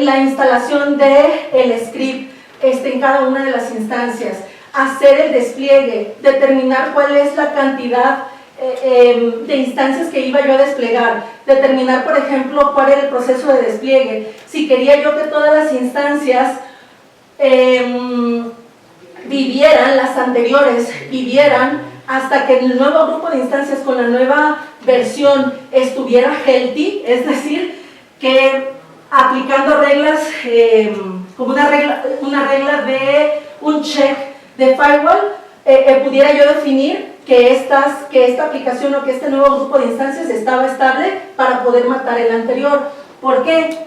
[SPEAKER 2] la instalación del script en cada una de las instancias, hacer el despliegue, determinar cuál es la cantidad de instancias que iba yo a desplegar, determinar, por ejemplo, cuál era el proceso de despliegue, si quería yo que todas las instancias vivieran, las anteriores vivieran, hasta que el nuevo grupo de instancias con la nueva versión estuviera healthy, es decir, que aplicando reglas, como una regla de un check de firewall, pudiera yo definir que esta aplicación o que este nuevo grupo de instancias estaba estable para poder matar el anterior. ¿Por qué?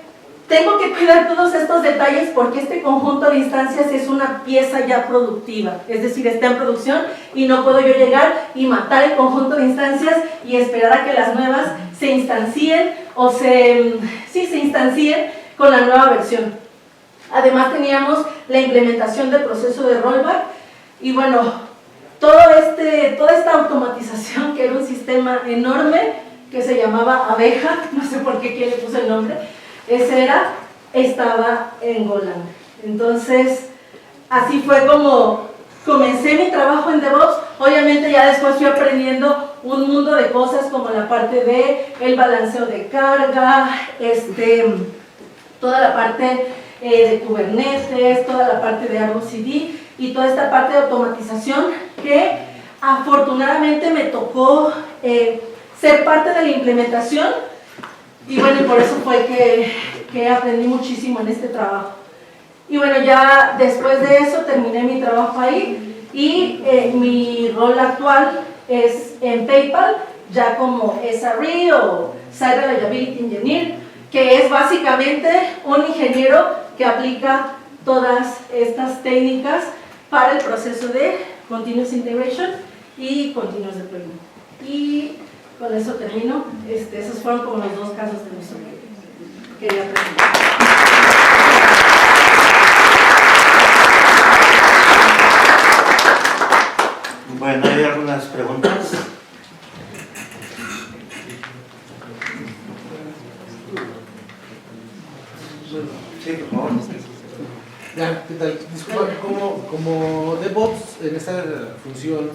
[SPEAKER 2] Tengo que cuidar todos estos detalles porque este conjunto de instancias es una pieza ya productiva, es decir, está en producción y no puedo yo llegar y matar el conjunto de instancias y esperar a que las nuevas se instancien o se instancien con la nueva versión. Además teníamos la implementación del proceso de rollback y bueno, toda esta automatización, que era un sistema enorme que se llamaba Abeja, no sé por qué quién le puso el nombre, estaba en Golang. Entonces, así fue como comencé mi trabajo en DevOps. Obviamente ya después fui aprendiendo un mundo de cosas como la parte de el balanceo de carga, toda la parte de Kubernetes, toda la parte de Argo CD y toda esta parte de automatización que afortunadamente me tocó ser parte de la implementación. Y bueno, por eso fue que aprendí muchísimo en este trabajo. Y bueno, ya después de eso terminé mi trabajo ahí y mi rol actual es en PayPal, ya como SRE o Site Reliability Engineer, que es básicamente un ingeniero que aplica todas estas técnicas para el proceso de Continuous Integration y Continuous Deployment. Y con eso termino. Esos fueron como los dos casos de uso que quería presentar.
[SPEAKER 1] Bueno, ¿hay algunas preguntas? Sí, por favor.
[SPEAKER 3] Ya, ¿qué tal? Disculpa, como DevOps en esta función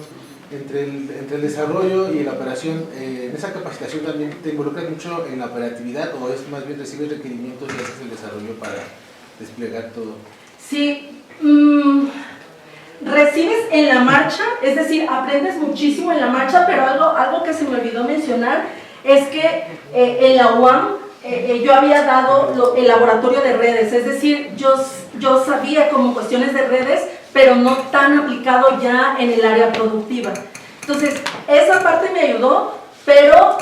[SPEAKER 3] entre el desarrollo y la operación, en esa capacitación también te involucras mucho en la operatividad o es más bien recibes requerimientos y haces el desarrollo para desplegar todo?
[SPEAKER 2] Sí, recibes en la marcha, es decir, aprendes muchísimo en la marcha, pero algo que se me olvidó mencionar es que en la UAM yo había dado el laboratorio de redes, es decir, yo sabía como cuestiones de redes, pero no tan aplicado ya en el área productiva. Entonces, esa parte me ayudó, pero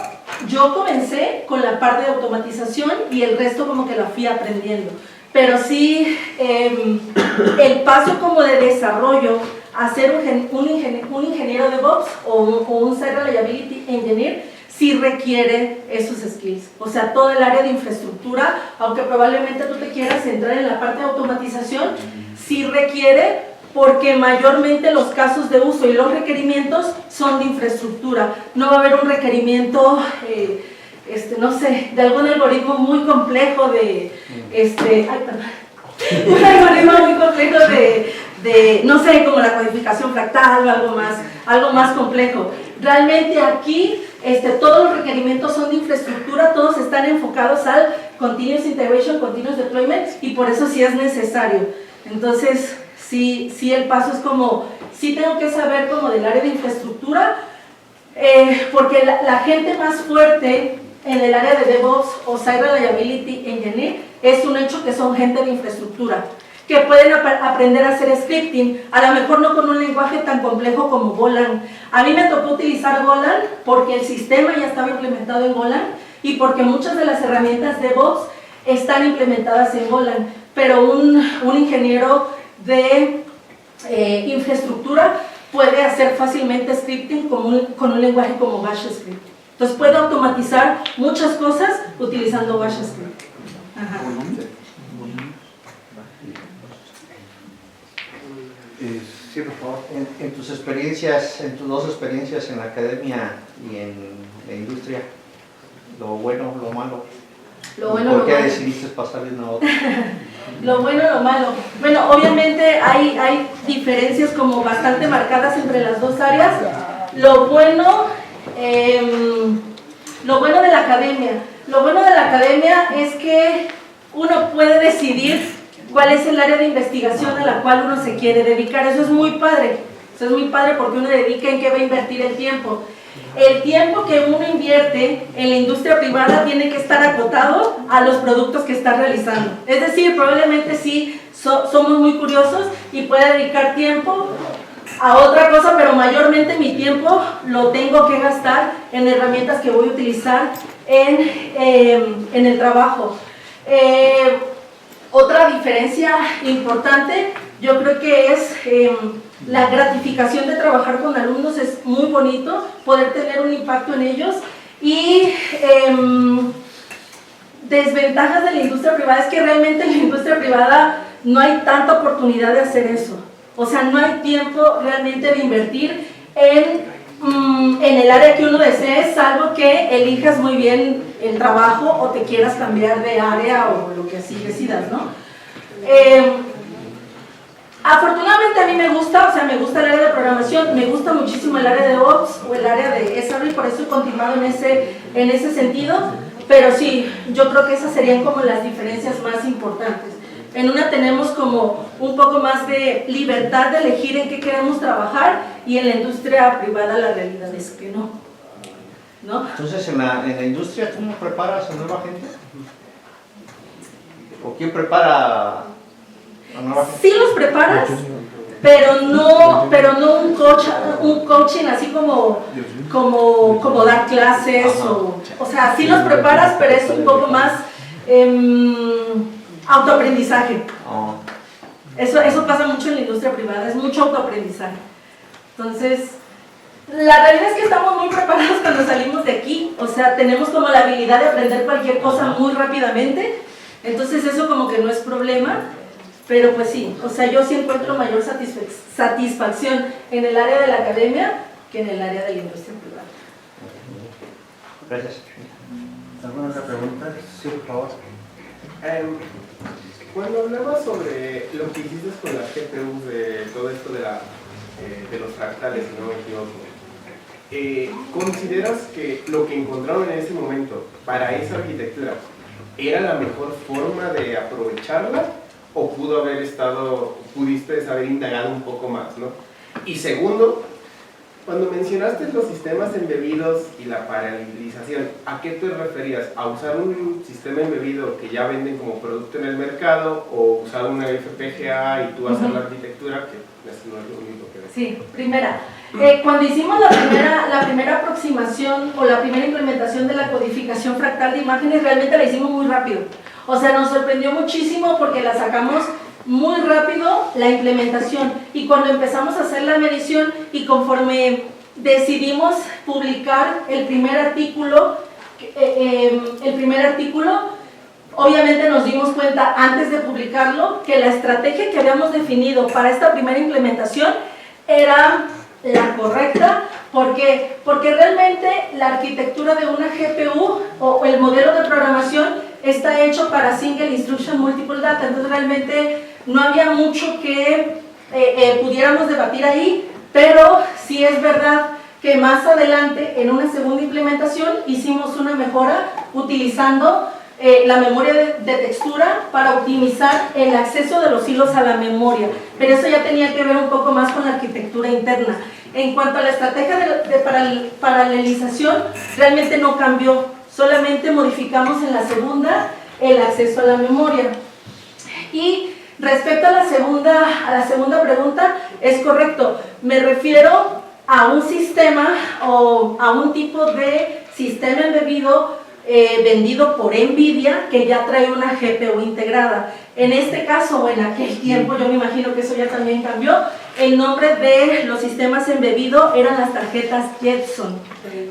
[SPEAKER 2] yo comencé con la parte de automatización y el resto como que la fui aprendiendo. Pero sí, el paso como de desarrollo a ser un ingeniero DevOps o un Site Reliability Engineer, sí requiere esos skills. O sea, todo el área de infraestructura, aunque probablemente tú te quieras centrar en la parte de automatización, sí requiere, porque mayormente los casos de uso y los requerimientos son de infraestructura. No va a haber un requerimiento, no sé, de algún algoritmo muy complejo de, un algoritmo muy complejo de, no sé, como la codificación fractal o algo más complejo. Realmente aquí, todos los requerimientos son de infraestructura, todos están enfocados al Continuous Integration, Continuous Deployment, y por eso sí es necesario. Entonces, sí el paso es como, sí tengo que saber como del área de infraestructura, porque la gente más fuerte en el área de DevOps o Site Reliability Engineer es un hecho que son gente de infraestructura, que pueden aprender a hacer scripting, a lo mejor no con un lenguaje tan complejo como Golang. A mí me tocó utilizar Golang porque el sistema ya estaba implementado en Golang y porque muchas de las herramientas DevOps están implementadas en Golang, pero un ingeniero de infraestructura puede hacer fácilmente scripting con un lenguaje como Bash Script. Entonces puede automatizar muchas cosas utilizando Bash Script. Ajá.
[SPEAKER 1] Sí, por favor.
[SPEAKER 4] En tus experiencias, en tus dos experiencias en la academia y en la industria, lo bueno, lo malo.
[SPEAKER 2] Lo bueno,
[SPEAKER 4] ¿Por
[SPEAKER 2] lo
[SPEAKER 4] qué
[SPEAKER 2] malo.
[SPEAKER 4] decidiste pasar de una a otra?
[SPEAKER 2] Lo bueno, lo malo. Bueno, obviamente hay diferencias como bastante marcadas entre las dos áreas. Lo bueno de la academia. Lo bueno de la academia es que uno puede decidir cuál es el área de investigación a la cual uno se quiere dedicar. Eso es muy padre. Eso es muy padre porque uno dedica en qué va a invertir el tiempo. El tiempo que uno invierte en la industria privada tiene que estar acotado a los productos que está realizando. Es decir, probablemente sí somos muy curiosos y pueda dedicar tiempo a otra cosa, pero mayormente mi tiempo lo tengo que gastar en herramientas que voy a utilizar en el trabajo. Otra diferencia importante, yo creo que es la gratificación de trabajar con alumnos. Es muy bonito poder tener un impacto en ellos. Y desventajas de la industria privada es que realmente en la industria privada no hay tanta oportunidad de hacer eso. O sea, no hay tiempo realmente de invertir en el área que uno desee, salvo que elijas muy bien el trabajo o te quieras cambiar de área o lo que así decidas, ¿no? Afortunadamente a mí me gusta el área de programación, me gusta muchísimo el área de Ops o el área de SRE, por eso he continuado en ese sentido, pero sí, yo creo que esas serían como las diferencias más importantes. En una tenemos como un poco más de libertad de elegir en qué queremos trabajar y en la industria privada la realidad es que no.
[SPEAKER 4] Entonces, en la industria, ¿tú no preparas a nueva gente? ¿O quién prepara a nueva gente?
[SPEAKER 2] Sí los preparas, pero no un coaching así como dar clases, o sea, sí los preparas, pero es un poco más autoaprendizaje. Eso pasa mucho en la industria privada, es mucho autoaprendizaje. Entonces, la realidad es que estamos muy preparados cuando salimos de aquí, o sea, tenemos como la habilidad de aprender cualquier cosa muy rápidamente, entonces eso como que no es problema, pero pues sí, o sea, yo sí encuentro mayor satisfacción en el área de la academia que en el área de la industria privada.
[SPEAKER 4] Gracias.
[SPEAKER 1] ¿Alguna otra pregunta? Sí, por favor.
[SPEAKER 5] Cuando hablabas sobre lo que hiciste con las GPUs, de todo esto de los fractales, si no me equivoco, ¿consideras que lo que encontraron en ese momento para esa arquitectura era la mejor forma de aprovecharla o pudiste haber indagado un poco más, ¿no? Y segundo, cuando mencionaste los sistemas embebidos y la paralelización, ¿a qué te referías? ¿A usar un sistema embebido que ya venden como producto en el mercado o usar una FPGA y tú hacer la arquitectura, que eso no es lo único que ves?
[SPEAKER 2] Sí, primera. Cuando hicimos la primera aproximación o la primera implementación de la codificación fractal de imágenes, realmente la hicimos muy rápido. O sea, nos sorprendió muchísimo porque la sacamos muy rápido la implementación, y cuando empezamos a hacer la medición y conforme decidimos publicar el primer artículo, obviamente nos dimos cuenta antes de publicarlo que la estrategia que habíamos definido para esta primera implementación era la correcta. ¿Por qué? Porque realmente la arquitectura de una GPU o el modelo de programación está hecho para Single Instruction Multiple Data, entonces realmente no había mucho que pudiéramos debatir ahí, pero sí es verdad que más adelante, en una segunda implementación, hicimos una mejora utilizando la memoria de textura para optimizar el acceso de los hilos a la memoria, pero eso ya tenía que ver un poco más con la arquitectura interna. En cuanto a la estrategia de paralelización, realmente no cambió, solamente modificamos en la segunda el acceso a la memoria. Y respecto a la segunda pregunta, es correcto, me refiero a un sistema o a un tipo de sistema embebido vendido por NVIDIA que ya trae una GPU integrada. En este caso o en aquel tiempo, yo me imagino que eso ya también cambió, el nombre de los sistemas embebido eran las tarjetas Jetson.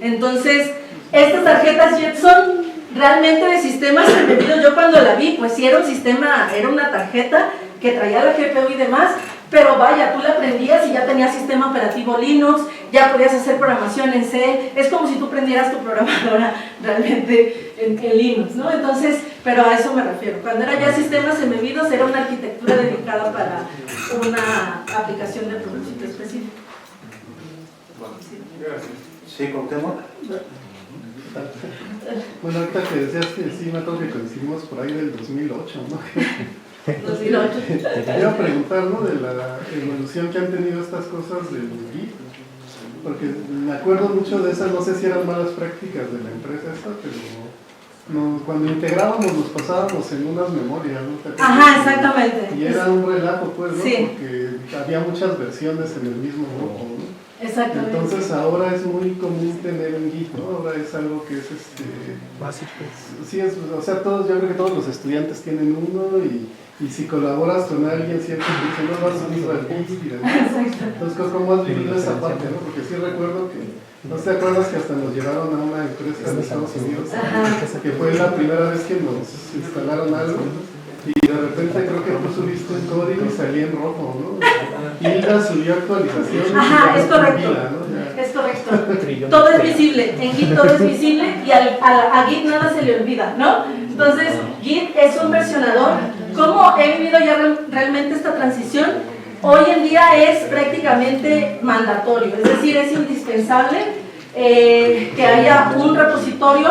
[SPEAKER 2] Entonces, estas tarjetas Jetson realmente de sistemas embebidos, yo cuando la vi, pues sí era un sistema, era una tarjeta que traía la GPU y demás, Pero vaya, tú le aprendías y ya tenías sistema operativo Linux, ya podías hacer programación en C, es como si tú aprendieras tu programadora realmente en Linux, ¿no? Entonces, pero a eso me refiero. Cuando era ya sistemas embebidos, era una arquitectura dedicada para una aplicación de propósito específico.
[SPEAKER 5] Gracias.
[SPEAKER 1] Sí, Cuauhtémoc.
[SPEAKER 6] Bueno, ahorita que decías que sí, me acuerdo que coincidimos por ahí del 2008, ¿no?
[SPEAKER 2] 2008.
[SPEAKER 6] Te iba a preguntar, ¿no? De la evolución que han tenido estas cosas del Git, porque me acuerdo mucho de esas, no sé si eran malas prácticas de la empresa esta, pero cuando integrábamos nos pasábamos en unas memorias, ¿no? ¿Te acuerdas?
[SPEAKER 2] Ajá, exactamente.
[SPEAKER 6] Y era un relajo, pues, ¿no?
[SPEAKER 2] Sí.
[SPEAKER 6] Porque había muchas versiones en el mismo grupo, ¿no?
[SPEAKER 2] Exactamente.
[SPEAKER 6] Entonces ahora es muy común tener un Git, ¿no? Ahora es algo que es
[SPEAKER 3] Básico.
[SPEAKER 6] sí, o sea, yo creo que todos los estudiantes tienen uno y si colaboras con alguien siempre te dicen, no vas a unir al Git y demás. Entonces, ¿cómo has vivido esa parte, no? Porque sí recuerdo que, ¿no te acuerdas que hasta nos llevaron a una empresa de Estados Unidos?
[SPEAKER 2] Ajá.
[SPEAKER 6] Que fue la primera vez que nos instalaron algo. Y de repente creo que tú subiste un código y salía en rojo, ¿no? Hilda subió actualizaciones.
[SPEAKER 2] Ajá,
[SPEAKER 6] y
[SPEAKER 2] es correcto.
[SPEAKER 6] vida, ¿no? Ya.
[SPEAKER 2] Es correcto. Todo es visible. En Git todo es visible y a Git nada se le olvida, ¿no? Entonces, Git es un versionador. ¿Cómo he vivido ya realmente esta transición? Hoy en día es prácticamente mandatorio, es decir, es indispensable que haya un repositorio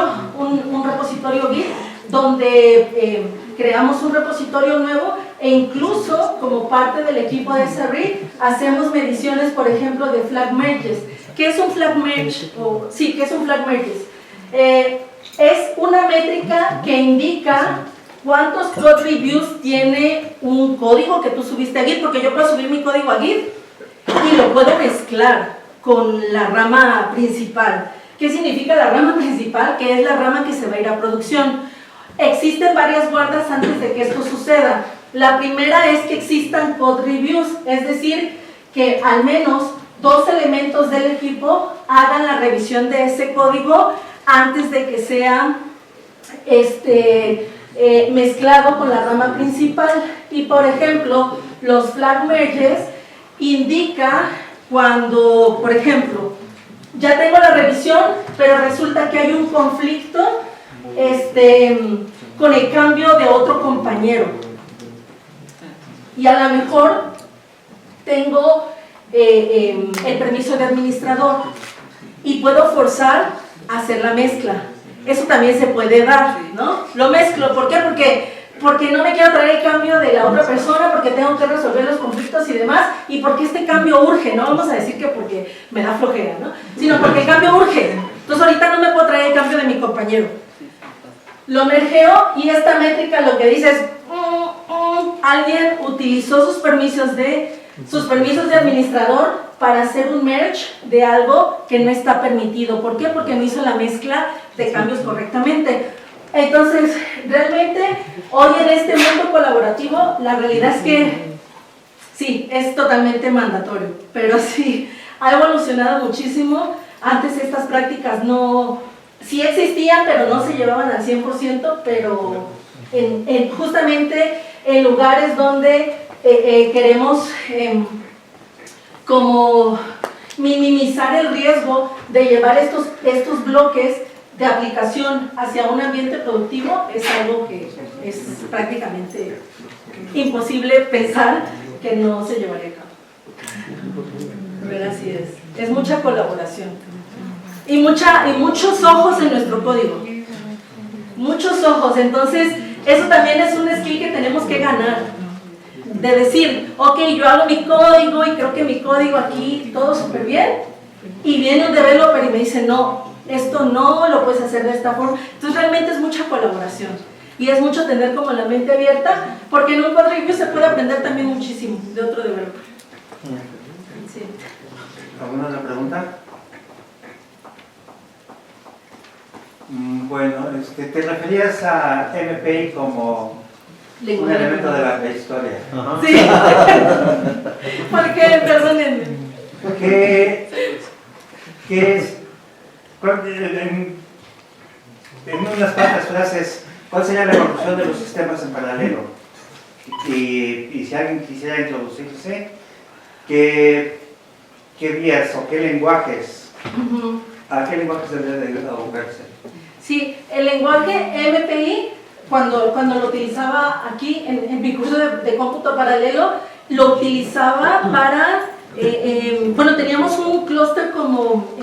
[SPEAKER 2] Git donde creamos un repositorio nuevo e incluso como parte del equipo de SRE hacemos mediciones, por ejemplo, de flag merges. ¿Qué es un flag merge? ¿Qué es un flag merges? Es una métrica que indica cuántos code reviews tiene un código que tú subiste a Git, porque yo puedo subir mi código a Git y lo puedo mezclar con la rama principal. ¿Qué significa la rama principal? Que es la rama que se va a ir a producción. Existen varias guardas antes de que esto suceda. La primera es que existan code reviews, es decir, que al menos 2 elementos del equipo hagan la revisión de ese código antes de que sea mezclado con la rama principal. Y por ejemplo, los flag merges indica cuando, por ejemplo, ya tengo la revisión, pero resulta que hay un conflicto con el cambio de otro compañero. Y a lo mejor tengo el permiso de administrador y puedo forzar a hacer la mezcla. Eso también se puede dar, ¿no? Lo mezclo, ¿por qué? Porque no me quiero traer el cambio de la otra persona, porque tengo que resolver los conflictos y demás, y porque este cambio urge, no vamos a decir que porque me da flojera, ¿no? Sino porque el cambio urge. Entonces ahorita no me puedo traer el cambio de mi compañero. Lo mergeo y esta métrica lo que dice es alguien utilizó sus permisos de administrador para hacer un merge de algo que no está permitido. ¿Por qué? Porque no hizo la mezcla de cambios correctamente. Entonces, realmente, hoy en este mundo colaborativo, la realidad es que sí, es totalmente mandatorio, pero sí, ha evolucionado muchísimo. Antes estas prácticas sí existían, pero no se llevaban al 100%, pero justamente en lugares donde queremos como minimizar el riesgo de llevar estos bloques de aplicación hacia un ambiente productivo, es algo que es prácticamente imposible pensar que no se llevaría a cabo. Pero así es mucha colaboración y muchos ojos en nuestro código, muchos ojos. Entonces eso también es un skill que tenemos que ganar, de decir, ok, yo hago mi código y creo que mi código aquí todo súper bien, y viene un developer y me dice, no, esto no lo puedes hacer de esta forma. Entonces realmente es mucha colaboración y es mucho tener como la mente abierta, porque en un code review se puede aprender también muchísimo de otro developer. Sí.
[SPEAKER 1] ¿Alguna otra pregunta? Bueno, te referías a MPI como un elemento de la prehistoria.
[SPEAKER 2] Sí. ¿Por qué? Perdónenme.
[SPEAKER 1] ¿Qué es? En unas cuantas frases, ¿cuál sería la evolución de los sistemas en paralelo? Y si alguien quisiera introducirse, ¿qué vías o qué lenguajes?
[SPEAKER 2] Ujú.
[SPEAKER 1] ¿A qué lenguajes debe de abocarse?
[SPEAKER 2] Sí, el lenguaje MPI, cuando lo utilizaba aquí en mi curso de cómputo paralelo, lo utilizaba para, bueno, teníamos un clúster como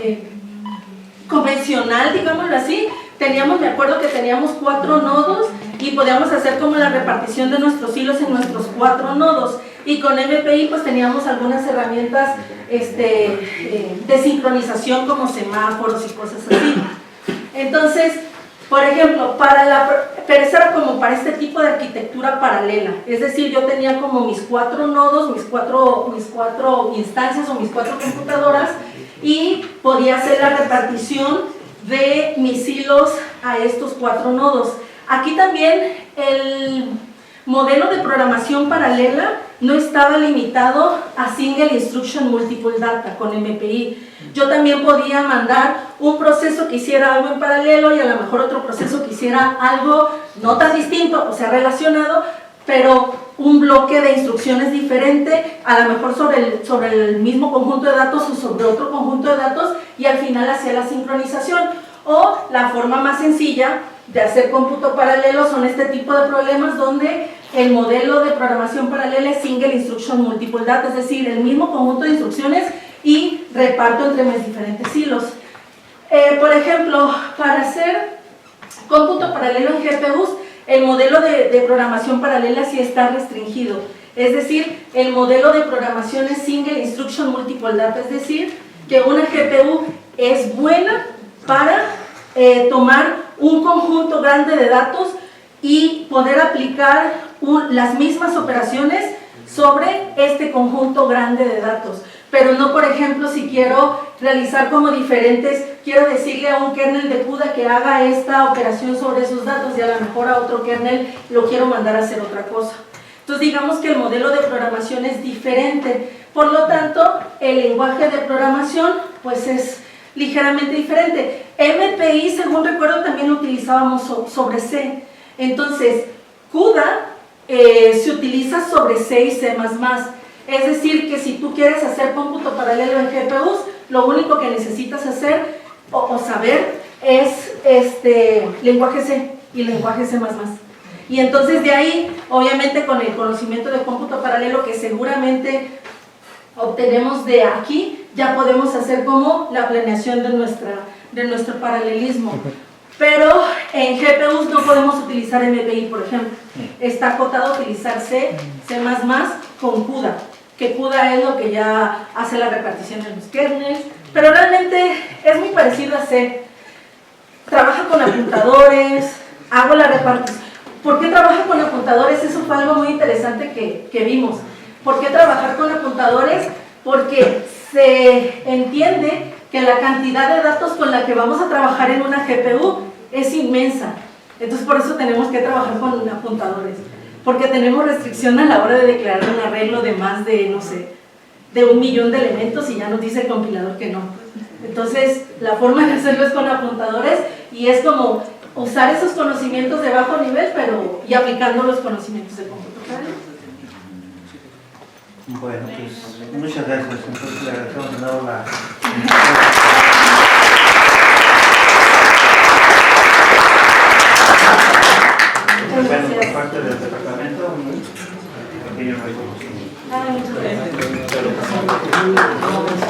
[SPEAKER 2] convencional, digámoslo así. Me acuerdo que teníamos 4 nodos y podíamos hacer como la repartición de nuestros hilos en nuestros 4 nodos. Y con MPI pues teníamos algunas herramientas de sincronización como semáforos y cosas así. Entonces, por ejemplo, pero eso era como para este tipo de arquitectura paralela. Es decir, yo tenía como mis 4 nodos, mis cuatro instancias o mis 4 computadoras y podía hacer la repartición de mis hilos a estos 4 nodos. Aquí también el modelo de programación paralela no estaba limitado a Single Instruction Multiple Data con MPI. Yo también podía mandar un proceso que hiciera algo en paralelo y a lo mejor otro proceso que hiciera algo no tan distinto, o sea, relacionado, pero un bloque de instrucciones diferente, a lo mejor sobre el mismo conjunto de datos o sobre otro conjunto de datos, y al final hacía la sincronización. O la forma más sencilla de hacer cómputo paralelo son este tipo de problemas donde el modelo de programación paralela es Single Instruction Multiple Data, es decir, el mismo conjunto de instrucciones y reparto entre mis diferentes hilos. Por ejemplo, para hacer cómputo paralelo en GPUs, el modelo de programación paralela sí está restringido. Es decir, el modelo de programación es Single Instruction Multiple Data, es decir, que una GPU es buena para tomar un conjunto grande de datos y poder aplicar las mismas operaciones sobre este conjunto grande de datos. Pero no, por ejemplo, si quiero realizar como quiero decirle a un kernel de CUDA que haga esta operación sobre esos datos y a lo mejor a otro kernel lo quiero mandar a hacer otra cosa. Entonces digamos que el modelo de programación es diferente, por lo tanto el lenguaje de programación pues es ligeramente diferente. MPI, según recuerdo, también lo utilizábamos sobre C. Entonces, CUDA se utiliza sobre C y C++. Es decir, que si tú quieres hacer cómputo paralelo en GPUs, lo único que necesitas hacer o saber es lenguaje C y lenguaje C++. Y entonces de ahí, obviamente con el conocimiento de cómputo paralelo que seguramente obtenemos de aquí, ya podemos hacer como la planeación de nuestro paralelismo. Pero en GPUs no podemos utilizar MPI, por ejemplo. Está acotado a utilizar C, C++ con CUDA, que CUDA es lo que ya hace la repartición de los kernels, pero realmente es muy parecido a C. Trabaja con apuntadores, hago la repartición. ¿Por qué trabaja con apuntadores? Eso fue algo muy interesante que vimos. ¿Por qué trabajar con apuntadores? Porque se entiende que la cantidad de datos con la que vamos a trabajar en una GPU es inmensa. Entonces por eso tenemos que trabajar con apuntadores. Porque tenemos restricción a la hora de declarar un arreglo de más de, no sé, de 1 millón de elementos y ya nos dice el compilador que no. Entonces la forma de hacerlo es con apuntadores y es como usar esos conocimientos de bajo nivel y aplicando los conocimientos de cómputo paralelo.
[SPEAKER 1] Bueno, pues muchas gracias. Entonces le agradecemos de nuevo la... Bueno, por parte del departamento, un pequeño reconocimiento.
[SPEAKER 2] Muchas gracias.